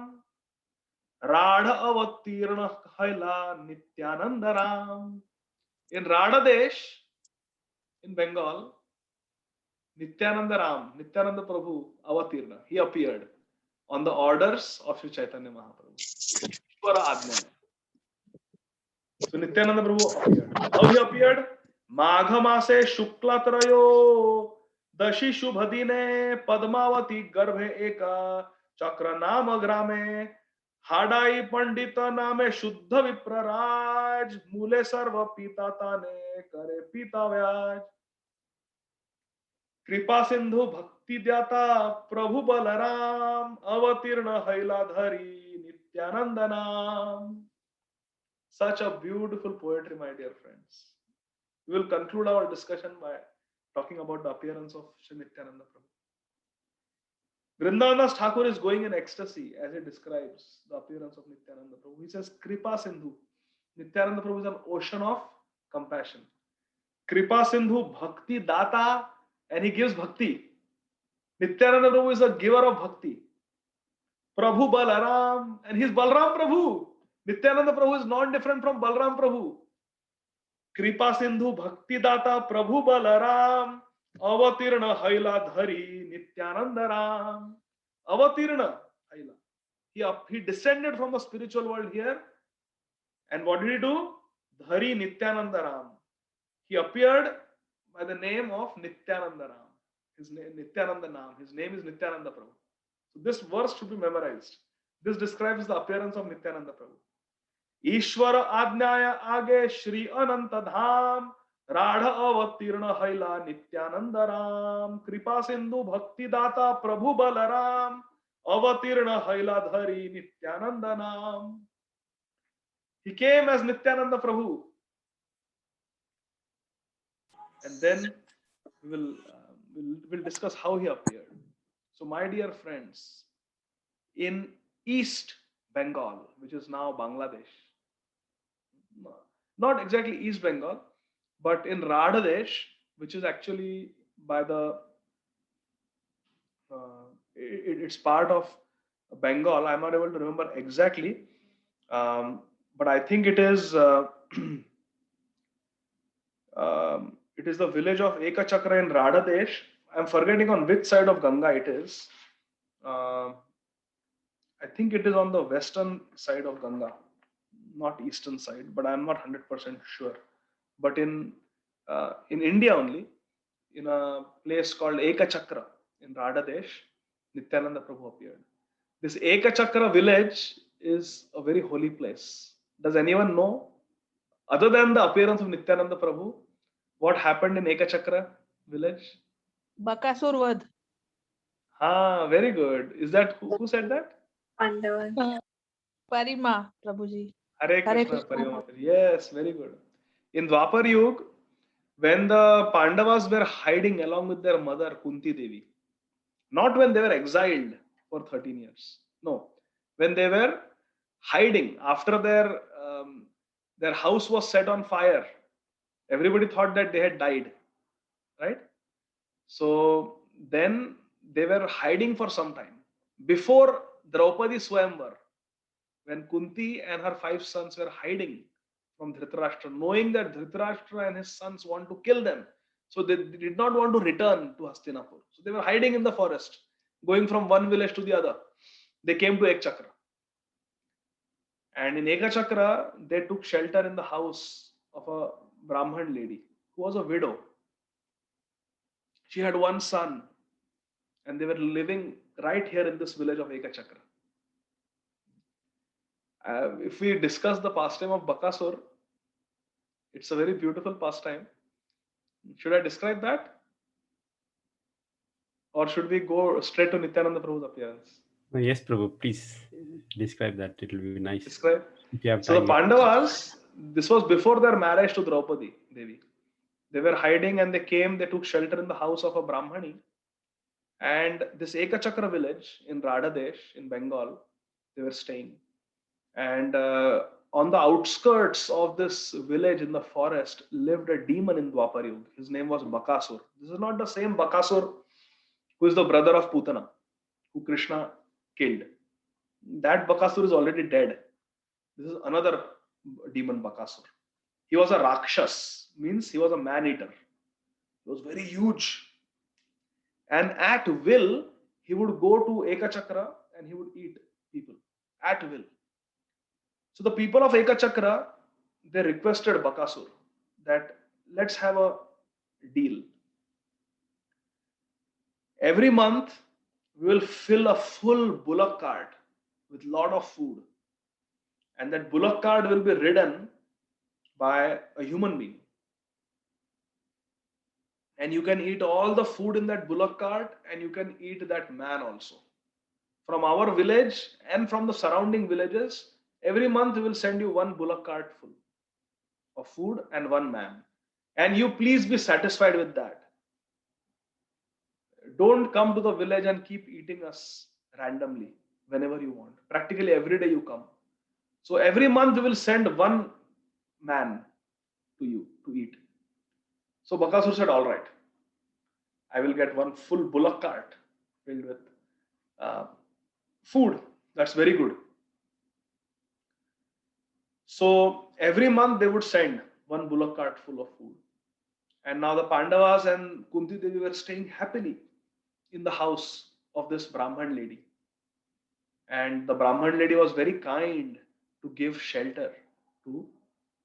राढ़ अवतीर्ण हैला Nityanand Ram. In Radhadesh, in Bengal, Nityananda Ram, Nityananda Prabhu Avatirna, he appeared on the orders of Sri Chaitanya Mahaprabhu. Ishwara Ajna. So Nityananda Prabhu appeared. How he appeared? Magha Mase Shukla Trayo Dashi Shubhadine Padmavati Garbhe Eka Chakra Nama Grame Hadai Pandita Name Shuddha Vipraraj Mule Sarva Pita Tane Kare Pita Vyaj. कृपा सिंधु भक्ति दाता प्रभु बलराम अवतीर्ण हैलाधरी नित्यानंद नाम. Such a beautiful poetry, my dear friends. We will conclude our discussion by talking about the appearance of Sri Nityananda Prabhu. Vrindavan Thakur is going in ecstasy as he describes the appearance of Nityananda Prabhu. He says, Kripa Sindhu. Nityananda Prabhu is an ocean of compassion. Kripa Sindhu Bhakti Data, and he gives bhakti. Nityananda Prabhu is a giver of bhakti. Prabhu Balaram, and he is Balram Prabhu. Nityananda Prabhu is not different from Balram Prabhu. Kripa Sindhu Bhakti Data Prabhu Balaram Avatirna Haila Dhari Nityananda Ram. Avatirna Haila. He descended from the spiritual world here. And what did he do? Dhari Nityananda Ram. He appeared by the name of Nityananda Ram. His name Nityananda Nam. His name is Nityananda Prabhu. So this verse should be memorized. This describes the appearance of Nityananda Prabhu. ईश्वर आज्ञाय आगे श्री अनंत धाम राढ़ अवतीर्ण हैला नित्यानंद राम. कृपा सिंधु भक्ति दाता प्रभु बलराम अवतीर्ण हैला धरी नित्यानंद नाम. He came as Nityananda Prabhu. And then we'll discuss how he appeared. So my dear friends, in East Bengal, which is now Bangladesh, not exactly East Bengal, but in Radhadesh, which is actually by the it's part of Bengal. I'm not able to remember exactly, but I think it is it is the village of Ekachakra in Radhadesh. I'm forgetting on which side of Ganga it is. I think it is on the western side of Ganga, not eastern side, but I'm not 100% sure. But in India only, in a place called Ekachakra in Radhadesh, Nityananda Prabhu appeared. This Ekachakra village is a very holy place. Does anyone know, other than the appearance of Nityananda Prabhu, what happened in Ekachakra village? Bakasur Vadh. Ah, very good. Is that who said that? Pandavas. Parima Prabhuji. Hare Hare Krishna, Krishna. Parima. Yes, very good. In Dwapar Yuga, when the Pandavas were hiding along with their mother Kunti Devi, not when they were exiled, for 13 years. No, when they were hiding after their house was set on fire, everybody thought that they had died, right? So then they were hiding for some time before Draupadi Swayamvar, when Kunti and her 5 sons were hiding from Dhritarashtra, knowing that Dhritarashtra and his sons want to kill them. So they did not want to return to Hastinapur. So they were hiding in the forest, going from one village to the other. They came to Ekchakra. And in Ekachakra, they took shelter in the house of a Brahman lady who was a widow. She had one son, and they were living right here in this village of Ekachakra. If we discuss the pastime of Bakasur, it's a very beautiful pastime. Should I describe that? Or should we go straight to Nityananda Prabhu's appearance? Yes, Prabhu, please describe that. It will be nice. Describe. If you have So the time. Pandavas, this was before their marriage to Draupadi Devi. They were hiding and they came, they took shelter in the house of a Brahmani. And this Ekachakra village in Radhadesh in Bengal, they were staying. And on the outskirts of this village in the forest lived a demon in Dwapar Yuga. His name was Bakasur. This is not the same Bakasur who is the brother of Putana, who Krishna killed. That Bakasur is already dead. This is another demon Bakasur. He was a Rakshas, means he was a man-eater. He was very huge. And at will, he would go to Ekachakra and he would eat people. At will. So the people of Ekachakra, they requested Bakasur that let's have a deal. Every month, we will fill a full bullock cart with lot of food. And that bullock cart will be ridden by a human being. And you can eat all the food in that bullock cart and you can eat that man also. From our village and from the surrounding villages, every month we will send you one bullock cart full of food and one man. And you please be satisfied with that. Don't come to the village and keep eating us randomly whenever you want. Practically every day you come. So every month we will send one man to you to eat. So Bakasur said, all right, I will get one full bullock cart filled with food. That's very good. So every month they would send one bullock cart full of food. And now the Pandavas and Kunti Devi were staying happily in the house of this Brahman lady. And the Brahman lady was very kind to give shelter to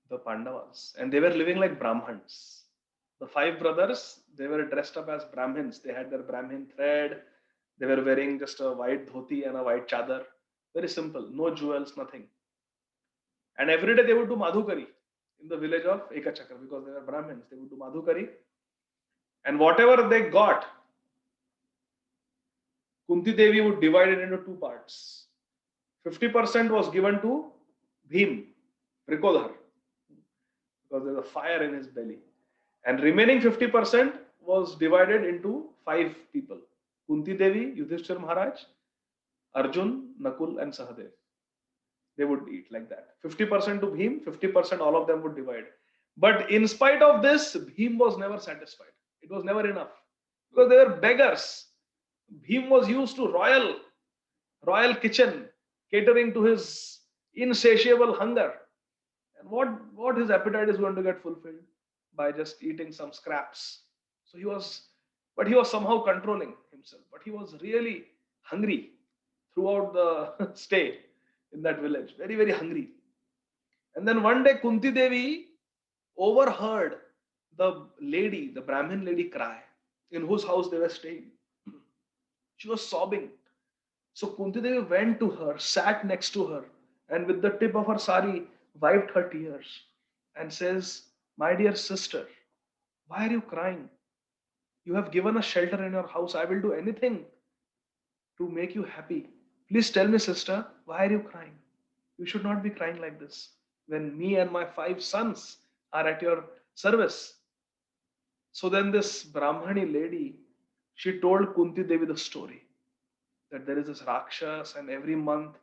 the Pandavas. And they were living like Brahmins. The 5 brothers, they were dressed up as Brahmins. They had their Brahmin thread. They were wearing just a white dhoti and a white chadar. Very simple. No jewels, nothing. And every day they would do Madhukari in the village of Ekachakra because they were Brahmins. They would do Madhukari. And whatever they got, Kunti Devi would divide it into 2 parts. 50% was given to Bhim, Vrikodhar, because there's a fire in his belly. And remaining 50% was divided into 5 people. Kunti Devi, Yudhishthir Maharaj, Arjun, Nakul and Sahadev. They would eat like that. 50% to Bhim, 50% all of them would divide. But in spite of this, Bhim was never satisfied. It was never enough. Because they were beggars. Bhim was used to royal kitchen, catering to his insatiable hunger. And what his appetite is going to get fulfilled? By just eating some scraps. So he was somehow controlling himself. But he was really hungry throughout the stay in that village. Very, very hungry. And then one day Kunti Devi overheard the lady, the Brahmin lady cry, in whose house they were staying. She was sobbing. So Kunti Devi went to her, sat next to her, and with the tip of her sari, wiped her tears and says, my dear sister, why are you crying? You have given us shelter in your house. I will do anything to make you happy. Please tell me, sister, why are you crying? You should not be crying like this when me and my 5 sons are at your service. So then this Brahmani lady, she told Kunti Devi the story. that there is this Rakshas, and every month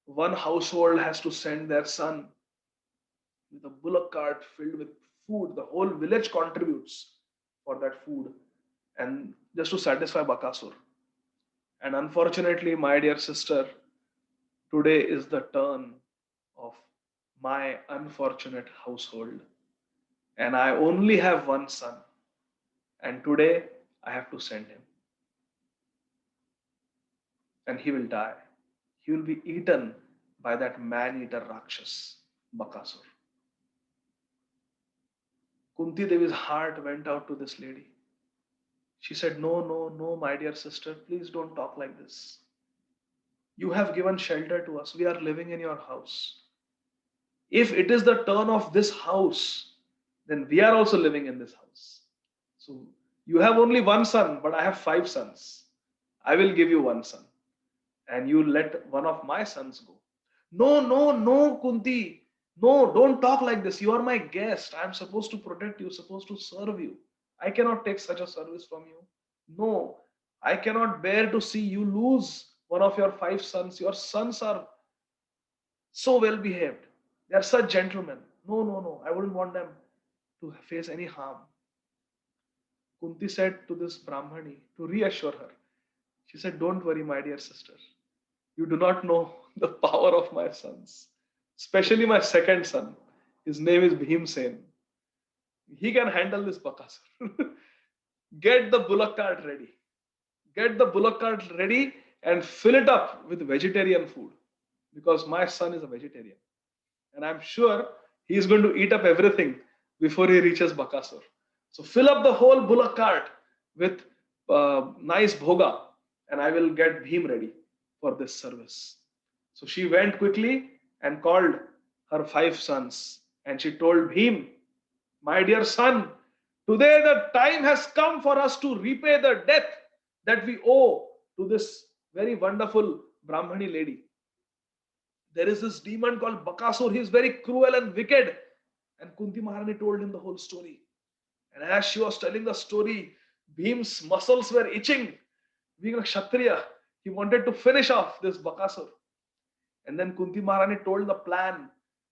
one household has to send their son with a bullock cart filled with food. The whole village contributes for that food, and just to satisfy Bakasur. And unfortunately, my dear sister, today is the turn of my unfortunate household. And I only have one son. And today I have to send him. And he will die. He will be eaten by that man eater Rakshas, Bakasur. Kunti Devi's heart went out to this lady. She said, "No, no, no, my dear sister, please don't talk like this. You have given shelter to us. We are living in your house. If it is the turn of this house, then we are also living in this house. So you have only one son, but I have 5 sons. I will give you one son, and you let one of my sons go." "No, no, no, Kunti. No, don't talk like this. You are my guest. I am supposed to protect you, supposed to serve you. I cannot take such a service from you. No, I cannot bear to see you lose one of your 5 sons. Your sons are so well behaved. They are such gentlemen. No, no, no. I wouldn't want them to face any harm." Kunti said to this Brahmani to reassure her. She said, "Don't worry, my dear sister. You do not know the power of my sons, especially my second son. His name is Bhimsen. He can handle this Bakasur. Get the bullock cart ready. Get the bullock cart ready and fill it up with vegetarian food, because my son is a vegetarian. And I'm sure he's going to eat up everything before he reaches Bakasur. So fill up the whole bullock cart with nice bhoga, and I will get Bhim ready for this service." So she went quickly and called her 5 sons, and she told Bhim, "My dear son, today the time has come for us to repay the debt that we owe to this very wonderful Brahmani lady. There is this demon called Bakasur. He is very cruel and wicked." And Kunti Maharani told him the whole story. And as she was telling the story, Bhim's muscles were itching. Being a Kshatriya, he wanted to finish off this Bakasur. And then Kunti Maharani told the plan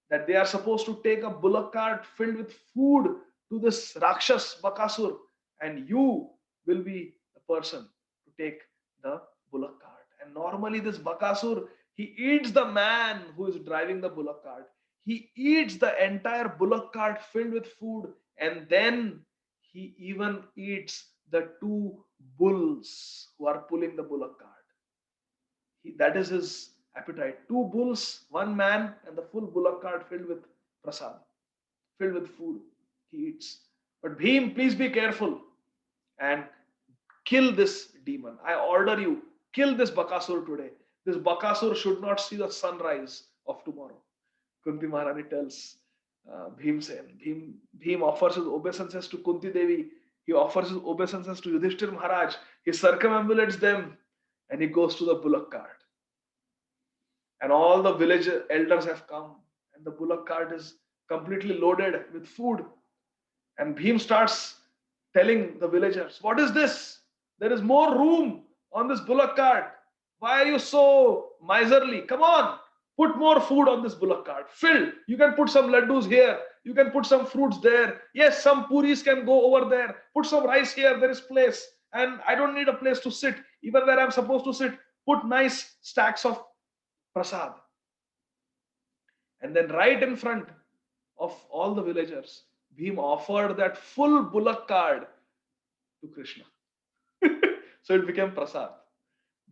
that they are supposed to take a bullock cart filled with food to this Rakshas Bakasur, and you will be the person to take the bullock cart. And normally, this Bakasur, he eats the man who is driving the bullock cart. He eats the entire bullock cart filled with food, and then he even eats the 2 bulls who are pulling the bullock cart. That is his appetite. 2 bulls, 1 man, and the full bullock cart filled with prasad, filled with food. He eats. But Bhim, please be careful and kill this demon. I order you, kill this Bakasur today. This Bakasur should not see the sunrise of tomorrow. Kunti Maharani tells Bhimsen. Bhim offers his obeisances to Kunti Devi. He offers his obeisances to Yudhishthir Maharaj. He circumambulates them, and he goes to the bullock cart. And all the village elders have come, and the bullock cart is completely loaded with food. And Bhim starts telling the villagers, "What is this? There is more room on this bullock cart. Why are you so miserly? Come on, put more food on this bullock cart. Fill. You can put some laddus here. You can put some fruits there. Yes, some puris can go over there. Put some rice here. There is place. And I don't need a place to sit. Even where I'm supposed to sit, put nice stacks of prasad." And then right in front of all the villagers, Bhim offered that full bullock cart to Krishna. So it became prasad.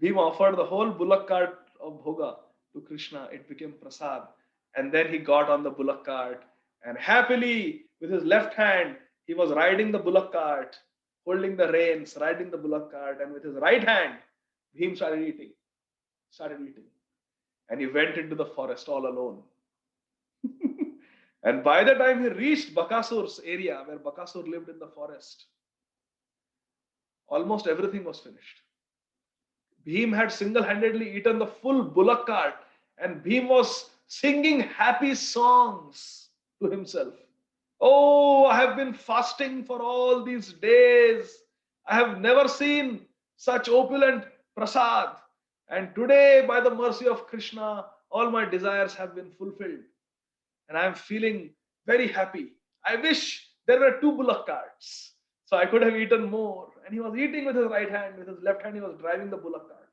Bhim offered the whole bullock cart of bhoga to Krishna. It became prasad. And then he got on the bullock cart, and happily, with his left hand, he was riding the bullock cart, holding the reins, riding the bullock cart, and with his right hand, Bhim started eating. And he went into the forest all alone. And by the time he reached Bakasur's area, where Bakasur lived in the forest, almost everything was finished. Bhim had single-handedly eaten the full bullock cart, and Bhim was singing happy songs to himself. "Oh, I have been fasting for all these days. I have never seen such opulent prasad. And today, by the mercy of Krishna, all my desires have been fulfilled. And I'm feeling very happy. I wish there were two bullock carts, so I could have eaten more. And he was eating with his right hand, with his left hand, he was driving the bullock cart.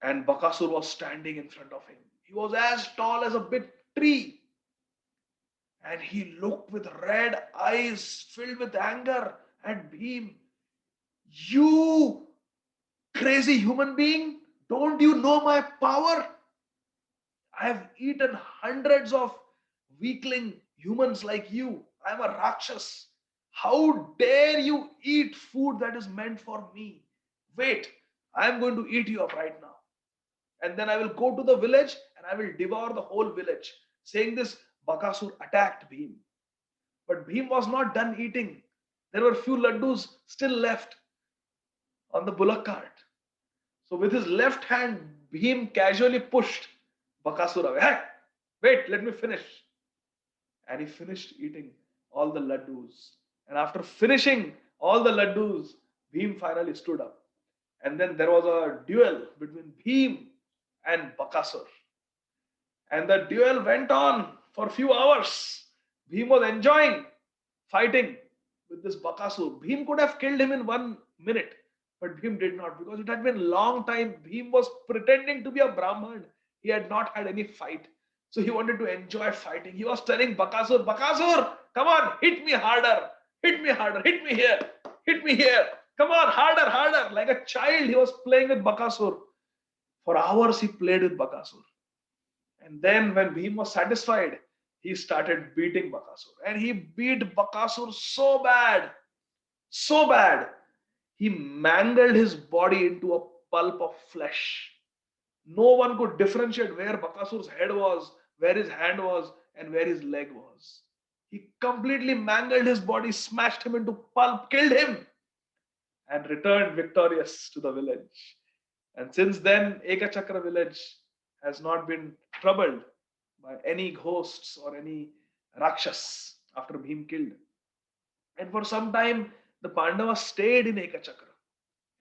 And Bakasur was standing in front of him. He was as tall as a big tree. And he looked with red eyes filled with anger at Bhim. You crazy human being, don't you know my power? I have eaten hundreds of weakling humans like you. I am a Rakshas. How dare you eat food that is meant for me? Wait, I am going to eat you up right now. And then I will go to the village and I will devour the whole village. Saying this, Bakasur attacked Bhim. But Bhim was not done eating. There were few laddus still left on the bullock cart. So with his left hand, Bhim casually pushed Bakasur away. Hey, wait, let me finish. And he finished eating all the laddus. And after finishing all the laddus, Bhim finally stood up. And then there was a duel between Bhim and Bakasur. And the duel went on for a few hours. Bhim was enjoying fighting with this Bakasur. Bhim could have killed him in 1 minute, but Bhim did not because it had been a long time. Bhim was pretending to be a Brahman. He had not had any fight. So he wanted to enjoy fighting. He was telling Bakasur, Bakasur, come on, hit me harder, hit me harder, hit me here, hit me here. Come on, harder, harder. Like a child, he was playing with Bakasur. For hours, he played with Bakasur. And then when Bhim was satisfied, he started beating Bakasur. And he beat Bakasur so bad, so bad. He mangled his body into a pulp of flesh. No one could differentiate where Bakasur's head was, where his hand was, and where his leg was. He completely mangled his body, smashed him into pulp, killed him, and returned victorious to the village. And since then, Ekachakra village has not been troubled by any ghosts or any Rakshas after Bhim killed. And for some time, the Pandavas stayed in Ekachakra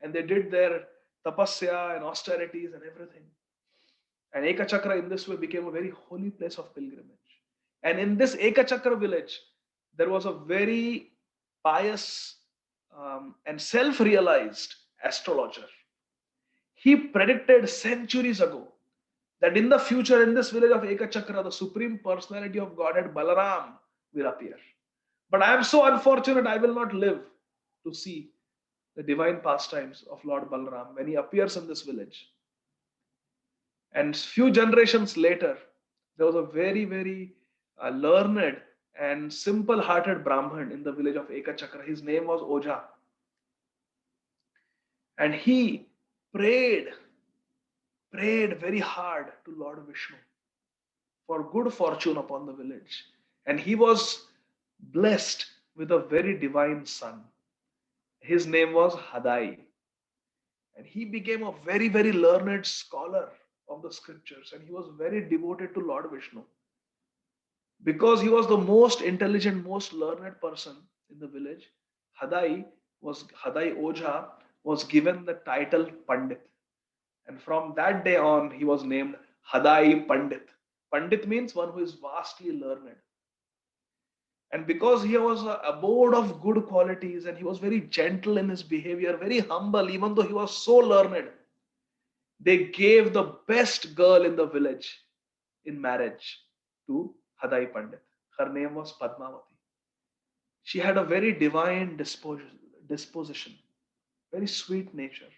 and they did their tapasya and austerities and everything. And Ekachakra in this way became a very holy place of pilgrimage. And in this Ekachakra village, there was a very pious and self realized astrologer. He predicted centuries ago that in the future, in this village of Ekachakra, the supreme personality of Godhead Balaram will appear. But I am so unfortunate, I will not live to see the divine pastimes of Lord Balaram when he appears in this village. And few generations later, there was a very, very learned and simple hearted Brahmin in the village of Ekachakra. His name was Oja. And he prayed very hard to Lord Vishnu for good fortune upon the village. And he was blessed with a very divine son. His name was Hadai. And he became a very, very learned scholar of the scriptures. And he was very devoted to Lord Vishnu. Because he was the most intelligent, most learned person in the village, Hadai Oja was given the title Pandit. And from that day on, he was named Hadai Pandit. Pandit means one who is vastly learned. And because he was a abode of good qualities and he was very gentle in his behavior, very humble, even though he was so learned, they gave the best girl in the village in marriage to Hadai Pandit. Her name was Padmavati. She had a very divine disposition, very sweet nature.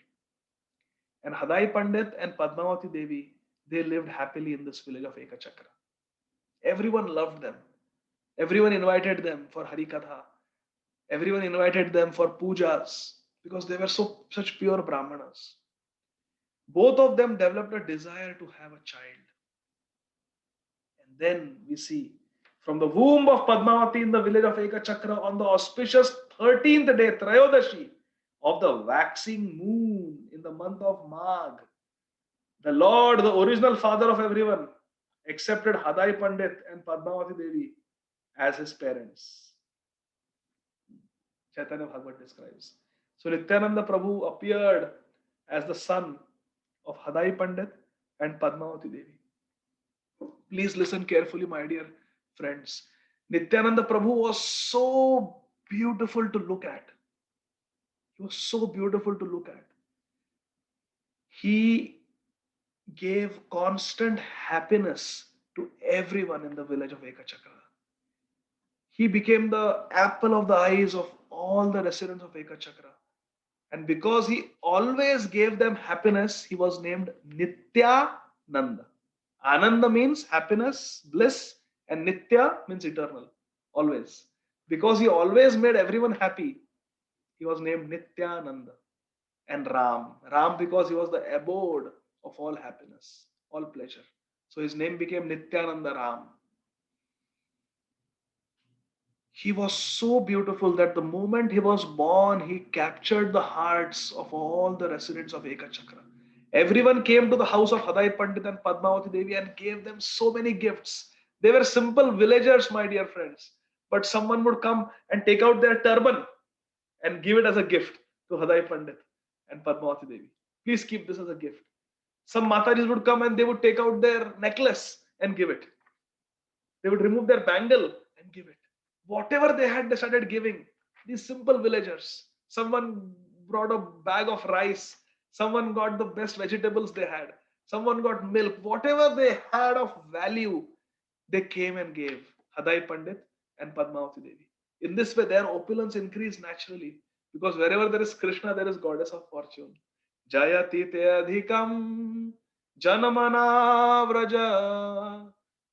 And Hadai Pandit and Padmavati Devi, they lived happily in this village of Ekachakra. Everyone loved them. Everyone invited them for Harikatha. Everyone invited them for pujas because they were such pure Brahmanas. Both of them developed a desire to have a child. And then we see from the womb of Padmavati in the village of Ekachakra on the auspicious 13th day, Trayodashi, of the waxing moon in the month of Magh, the Lord, the original father of everyone, accepted Hadai Pandit and Padmavati Devi as his parents. Chaitanya Bhagavat describes. So Nityananda Prabhu appeared as the son of Hadai Pandit and Padmavati Devi. Please listen carefully, my dear friends. Nityananda Prabhu was so beautiful to look at. He was so beautiful to look at. He gave constant happiness to everyone in the village of Ekachakra. He became the apple of the eyes of all the residents of Ekachakra. And because he always gave them happiness, he was named Nityananda. Ananda means happiness, bliss, and Nitya means eternal, always. Because he always made everyone happy, he was named Nityananda. And Ram because he was the abode of all happiness, all pleasure. So his name became Nityananda Ram. He was so beautiful that the moment he was born, he captured the hearts of all the residents of Ekachakra. Everyone came to the house of Hadai Pandit and Padmavati Devi and gave them so many gifts. They were simple villagers, my dear friends. But someone would come and take out their turban and give it as a gift to Hadai Pandit and Padmavati Devi. Please keep this as a gift. Some Matajis would come and they would take out their necklace and give it. They would remove their bangle and give it. Whatever they had, they started giving. These simple villagers. Someone brought a bag of rice. Someone got the best vegetables they had. Someone got milk. Whatever they had of value, they came and gave. Hadai Pandit and Padmavati Devi. In this way, their opulence increased naturally. Because wherever there is Krishna, there is goddess of fortune. Jayati te adhikam janamana vraja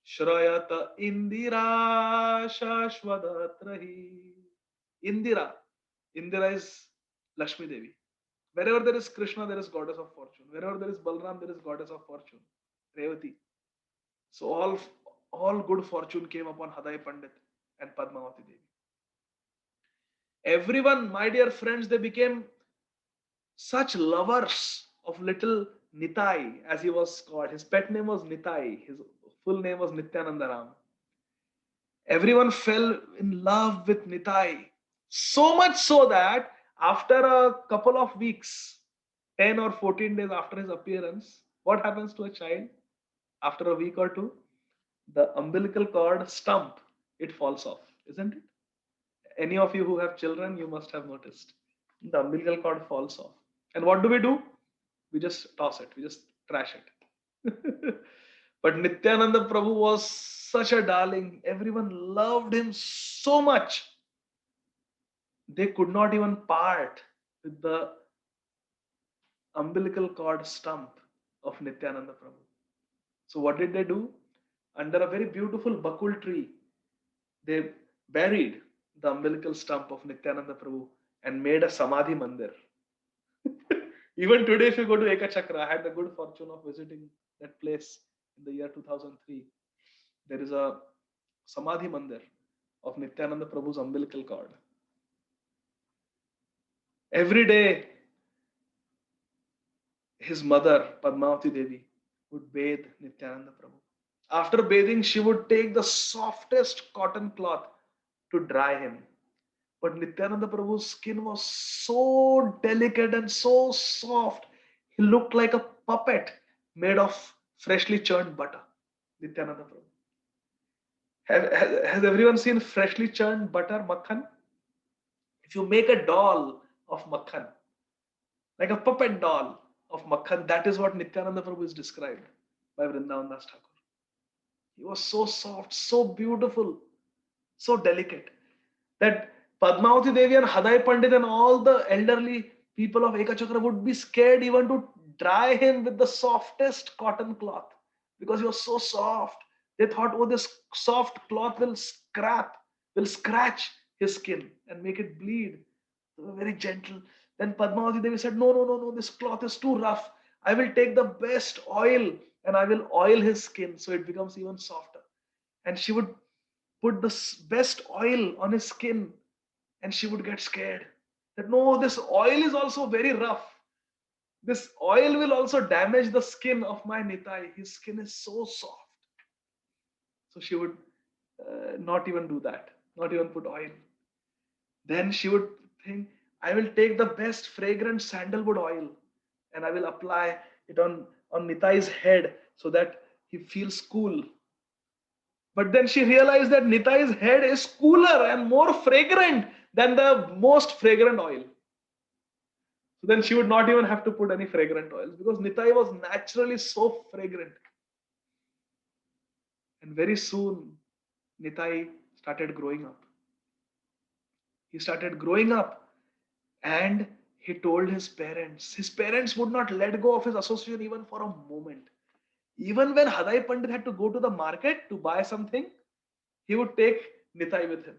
Shrayata Indira Shashwadatrahi. Indira. Indira is Lakshmi Devi. Wherever there is Krishna, there is goddess of fortune. Wherever there is Balram, there is goddess of fortune. Revati. So all good fortune came upon Hadai Pandit and Padmavati Devi. Everyone, my dear friends, they became such lovers of little Nitai, as he was called. His pet name was Nitai. His full name was Nityananda Ram. Everyone fell in love with Nitai. So much so that after a couple of weeks, 10 or 14 days after his appearance, what happens to a child? After a week or two, the umbilical cord stump, it falls off, isn't it? Any of you who have children, you must have noticed. The umbilical cord falls off. And what do? We just toss it, we just trash it. But Nityananda Prabhu was such a darling. Everyone loved him so much. They could not even part with the umbilical cord stump of Nityananda Prabhu. So what did they do? Under a very beautiful bakul tree, they buried the umbilical stump of Nityananda Prabhu and made a Samadhi Mandir. Even today, if you go to Ekachakra, I had the good fortune of visiting that place in the year 2003. There is a Samadhi Mandir of Nityananda Prabhu's umbilical cord. Every day, his mother, Padmavati Devi, would bathe Nityananda Prabhu. After bathing, she would take the softest cotton cloth to dry him. But Nityananda Prabhu's skin was so delicate and so soft. He looked like a puppet made of freshly churned butter. Nityananda Prabhu. Has everyone seen freshly churned butter, makhan? If you make a doll of makhan, like a puppet doll of makhan, that is what Nityananda Prabhu is described by Vrindavan Das Thakur. He was so soft, so beautiful, so delicate that Padmavati Devi and Hadai Pandit and all the elderly people of Ekachakra would be scared even to dry him with the softest cotton cloth because he was so soft. They thought, oh, this soft cloth will scratch his skin and make it bleed. They were very gentle. Then Padmavati Devi said, no, this cloth is too rough. I will take the best oil and I will oil his skin so it becomes even softer. And she would put the best oil on his skin and she would get scared that no, this oil is also very rough. This oil will also damage the skin of my Nitai. His skin is so soft. So she would not even do that, not even put oil. Then she would think, I will take the best fragrant sandalwood oil and I will apply it on Nitai's head so that he feels cool. But then she realized that Nitai's head is cooler and more fragrant than the most fragrant oil. So then she would not even have to put any fragrant oils because Nitai was naturally so fragrant. And very soon, Nitai started growing up. He started growing up and he told his parents. His parents would not let go of his association even for a moment. Even when Hadai Pandit had to go to the market to buy something, he would take Nitai with him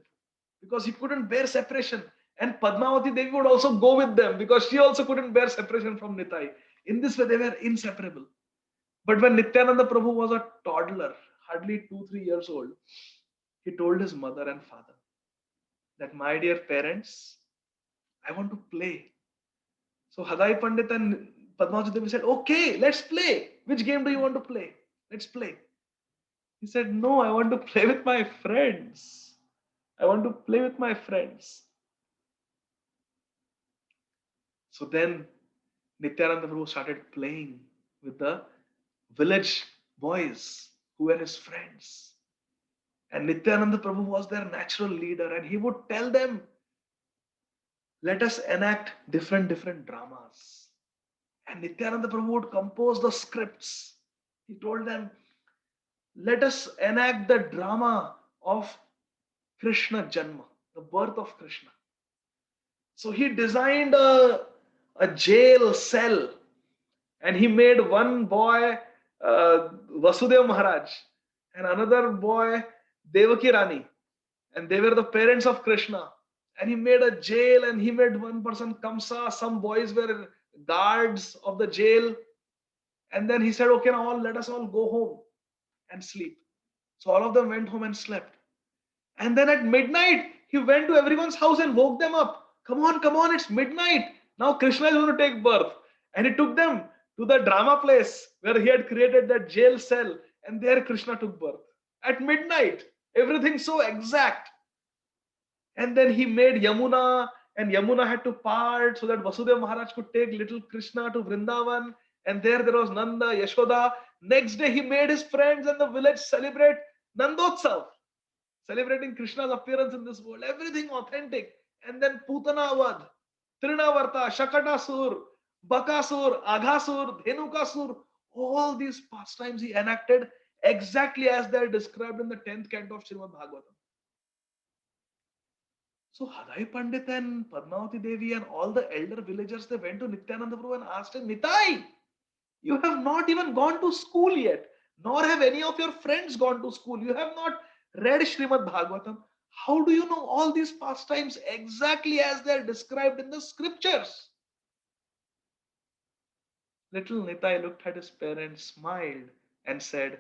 because he couldn't bear separation. And Padmavati Devi would also go with them because she also couldn't bear separation from Nitai. In this way, they were inseparable. But when Nityananda Prabhu was a toddler, hardly 2-3 years old, he told his mother and father that, my dear parents, I want to play. So Hadai Pandit and Padmavati Devi said, okay, let's play. Which game do you want to play? Let's play. He said, no, I want to play with my friends. I want to play with my friends. So then Nityananda Prabhu started playing with the village boys who were his friends. And Nityananda Prabhu was their natural leader, and he would tell them, let us enact different dramas. And Nityananda Prabhu would compose the scripts. He told them, let us enact the drama of Krishna Janma, the birth of Krishna. So he designed a jail cell, and he made one boy Vasudeva Maharaj and another boy Devaki Rani, and they were the parents of Krishna. And he made a jail, and he made one person Kamsa. Some boys were guards of the jail. And then he said, okay, now let us all go home and sleep. So all of them went home and slept. And then at midnight, he went to everyone's house and woke them up. Come on, it's midnight. Now Krishna is going to take birth. And he took them to the drama place where he had created that jail cell. And there Krishna took birth. At midnight, everything so exact. And then he made Yamuna, and Yamuna had to part so that Vasudeva Maharaj could take little Krishna to Vrindavan. And there was Nanda, Yashoda. Next day, he made his friends and the village celebrate Nandotsav, celebrating Krishna's appearance in this world. Everything authentic. And then Putana Vad, Trinavarta, Shakatasur, Bakasur, Aghasur, Dhenukasur, all these pastimes he enacted exactly as they are described in the 10th canto of Srimad Bhagavatam. So Hadai Pandit and Padmavati Devi and all the elder villagers, they went to Nityananda Prabhu and asked him, Nitai, you have not even gone to school yet, nor have any of your friends gone to school. You have not read Srimad Bhagavatam. How do you know all these pastimes exactly as they are described in the scriptures? Little Nitai looked at his parents, smiled, and said,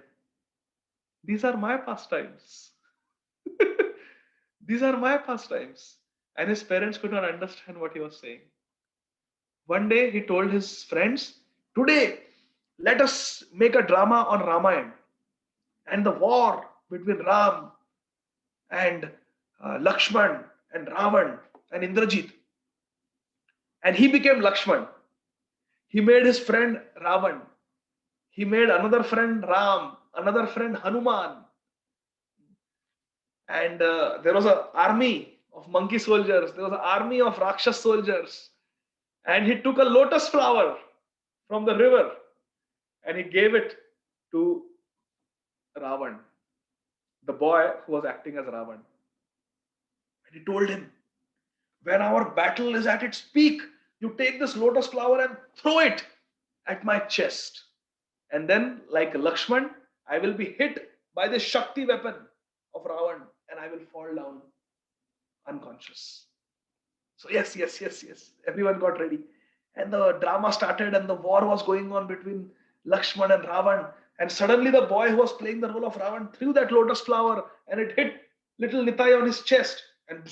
these are my pastimes. These are my pastimes. And his parents could not understand what he was saying. One day he told his friends, today let us make a drama on Ramayana and the war between Ram and Lakshman and Ravan and Indrajit. And he became Lakshman. He made his friend Ravan. He made another friend Ram, another friend Hanuman. And there was an army of monkey soldiers. There was an army of Rakshas soldiers. And he took a lotus flower from the river and he gave it to Ravan, the boy who was acting as Ravan. And he told him, when our battle is at its peak, you take this lotus flower and throw it at my chest. And then, like Lakshman, I will be hit by the Shakti weapon of Ravan and I will fall down unconscious. So yes. Everyone got ready. And the drama started and the war was going on between Lakshman and Ravan. And suddenly the boy who was playing the role of Ravan threw that lotus flower and it hit little Nitai on his chest. And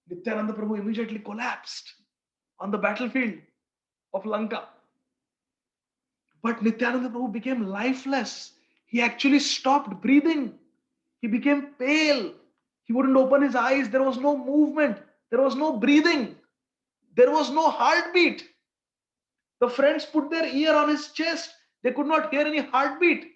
Nityananda Prabhu immediately collapsed on the battlefield of Lanka. But Nityananda Prabhu became lifeless. He actually stopped breathing. He became pale. He wouldn't open his eyes. There was no movement. There was no breathing. There was no heartbeat. The friends put their ear on his chest. They could not hear any heartbeat.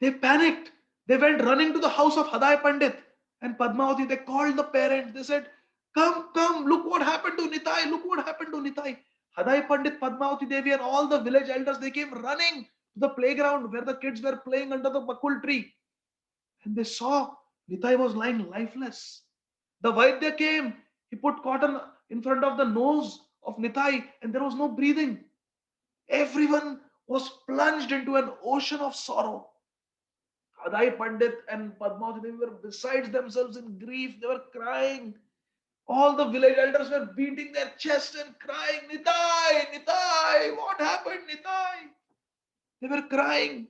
They panicked. They went running to the house of Haday Pandit and Padmavati. They called the parents. They said, come, come, look what happened to Nitai. Look what happened to Nitai. Haday Pandit, Padmavati Devi and all the village elders, they came running to the playground where the kids were playing under the bakul tree. And they saw Nitai was lying lifeless. The Vaidya came. He put cotton in front of the nose of Nitai and there was no breathing. Everyone was plunged into an ocean of sorrow. Haday Pandit and Padmavati, they were besides themselves in grief. They were crying. All the village elders were beating their chest and crying, Nitai, Nitai, what happened, Nitai? They were crying.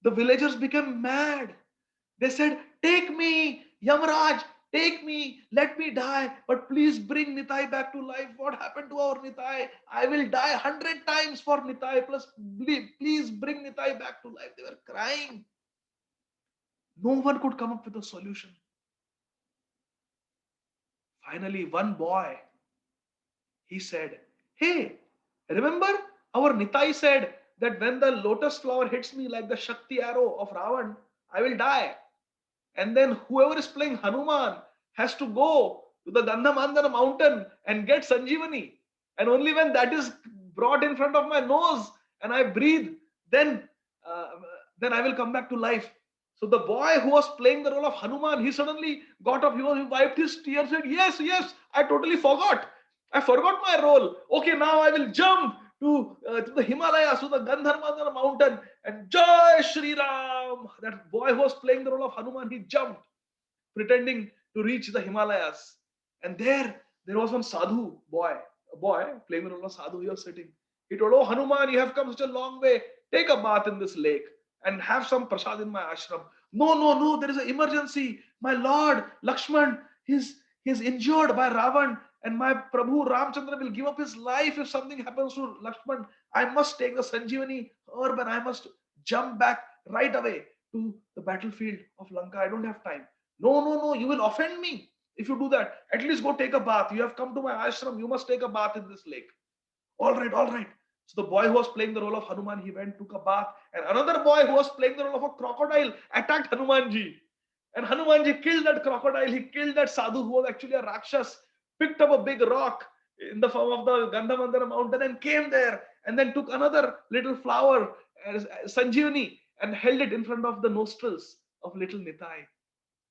The villagers became mad. They said, take me, Yamraj, take me, let me die, but please bring Nitai back to life. What happened to our Nitai? I will die 100 times for Nitai, plus please bring Nitai back to life. They were crying. No one could come up with a solution. Finally, one boy, he said, hey, remember our Nitai said that when the lotus flower hits me like the Shakti arrow of Ravan, I will die. And then whoever is playing Hanuman has to go to the Gandhamandana mountain and get Sanjeevani. And only when that is brought in front of my nose and I breathe, then, then I will come back to life. So the boy who was playing the role of Hanuman, he suddenly got up, he wiped his tears, said, yes, yes, I totally forgot. I forgot my role. Okay, now I will jump to the Himalayas, to the Gandharmandana mountain, and Jai Shri Ram. That boy who was playing the role of Hanuman, he jumped, pretending to reach the Himalayas. And there was one sadhu boy, a boy playing the role of sadhu. He was sitting. He told, oh Hanuman, you have come such a long way. Take a bath in this lake and have some prasad in my ashram. No, no, no, there is an emergency. My lord, Lakshman, he's injured by Ravan, and my Prabhu Ramchandra will give up his life if something happens to Lakshman. I must take the Sanjeevani herb and I must jump back right away to the battlefield of Lanka. I don't have time. No, no, no, you will offend me if you do that. At least go take a bath. You have come to my ashram. You must take a bath in this lake. All right, all right. So the boy who was playing the role of Hanuman, he went, took a bath. And another boy who was playing the role of a crocodile attacked Hanumanji. And Hanumanji killed that crocodile. He killed that sadhu who was actually a Rakshas, picked up a big rock in the form of the Gandhamandana mountain and came there. And then took another little flower, Sanjeevani, and held it in front of the nostrils of little Nitai.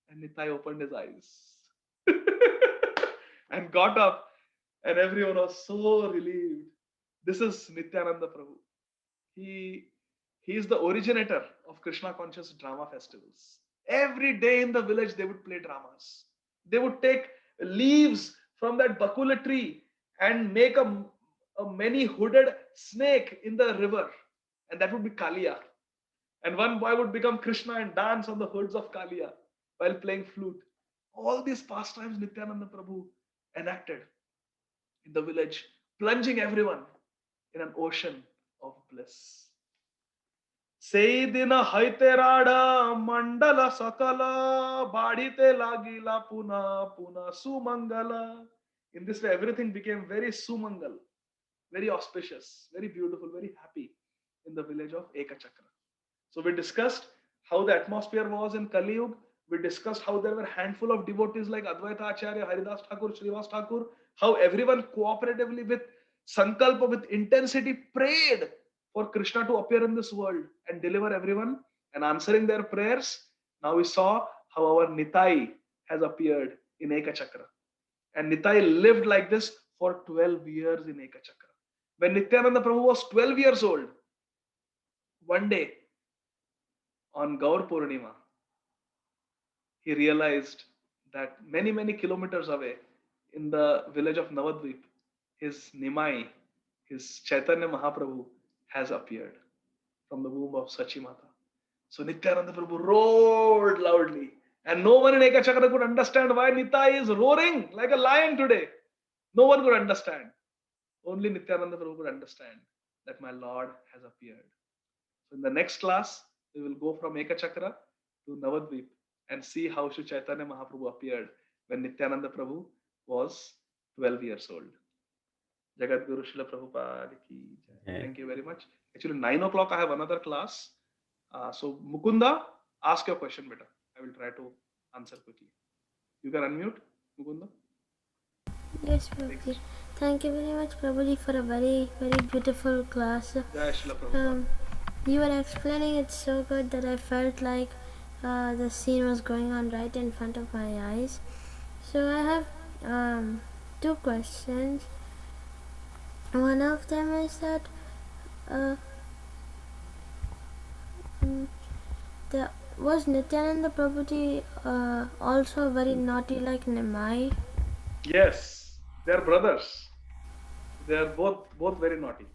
And Nitai opened his eyes and got up. And everyone was so relieved. This is Nityananda Prabhu. He is the originator of Krishna conscious drama festivals. Every day in the village, they would play dramas. They would take leaves from that bakula tree and make a many hooded snake in the river. And that would be Kalia. And one boy would become Krishna and dance on the hoods of Kalia while playing flute. All these pastimes Nityananda Prabhu enacted in the village, plunging everyone in an ocean of bliss. Seidina Haiterada Mandala Sakala Badite Lagila Puna Puna Sumangala. In this way, everything became very sumangal, very auspicious, very beautiful, very happy in the village of Ekachakra. So we discussed how the atmosphere was in Kali Yuga. We discussed how there were a handful of devotees like Advaita Acharya, Haridas Thakur, Srivas Thakur, how everyone cooperatively with sankalpa, with intensity prayed for Krishna to appear in this world and deliver everyone and answering their prayers. Now we saw how our Nitai has appeared in Ekachakra. And Nitai lived like this for 12 years in Ekachakra. When Nityananda Prabhu was 12 years old, one day on Gaur Purnima, he realized that many, many kilometers away in the village of Navadvip, his Nimai, his Chaitanya Mahaprabhu has appeared from the womb of Sachi Mata. So Nityananda Prabhu roared loudly, and no one in Ekachakra could understand why Nitai is roaring like a lion today. No one could understand. Only Nityananda Prabhu could understand that my Lord has appeared. So in the next class, we will go from Ekachakra to Navadvip and see how Sri Chaitanya Mahaprabhu appeared when Nityananda Prabhu was 12 years old. Jagat Guru Srila Prabhupada ki jai. Yeah. Thank you very much. Actually, 9 o'clock I have another class. So Mukunda, ask your question, beta. I will try to answer quickly. You can unmute, Mukunda. Yes, Prabhuji. Thank you very much, Prabhuji, for a very, very beautiful class. Jai Srila Prabhupada. You were explaining it so good that I felt like the scene was going on right in front of my eyes. So I have 2 questions. One of them is that was Nityananda Prabhuji also very naughty like Nimai? Yes, they are brothers. They are both very naughty.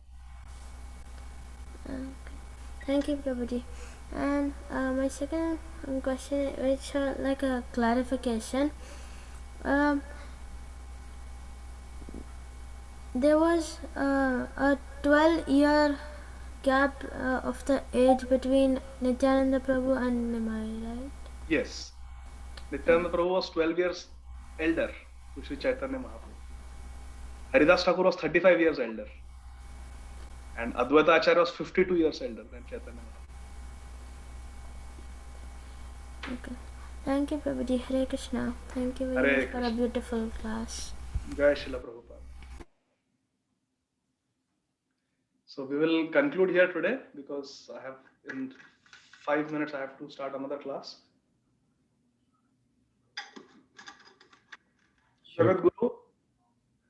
Thank you, Prabhuji. And my second question, which like a clarification. There was a 12-year gap of the age between Nityananda Prabhu and Nimai, right? Yes. Nityananda Prabhu was 12 years elder to Sri Chaitanya Mahaprabhu. Haridas Thakur was 35 years elder. And Advaita Acharya was 52 years elder than Chaitanya Mahaprabhu. Okay. Thank you, Prabhuji. Hare Krishna. Thank you very Hare much for a beautiful class. Jai Srila Prabhupada. So we will conclude here today because I have in 5 minutes I have to start another class. Jagat Guru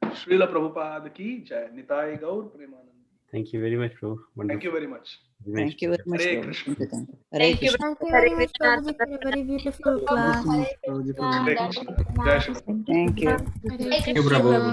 Srila Prabhupada ki jai. Nitai Gaur Premanand. Thank you very much, bro. Thank you very much. Thank you very much. Hare Prabhu. Krishna. Hare Thank you. Krishna. Thank you very much, Prabhuji, for a very beautiful class. Hare Krishna. Jai Srila Prabhupada. Thank you. Hare Krishna. Prabhu.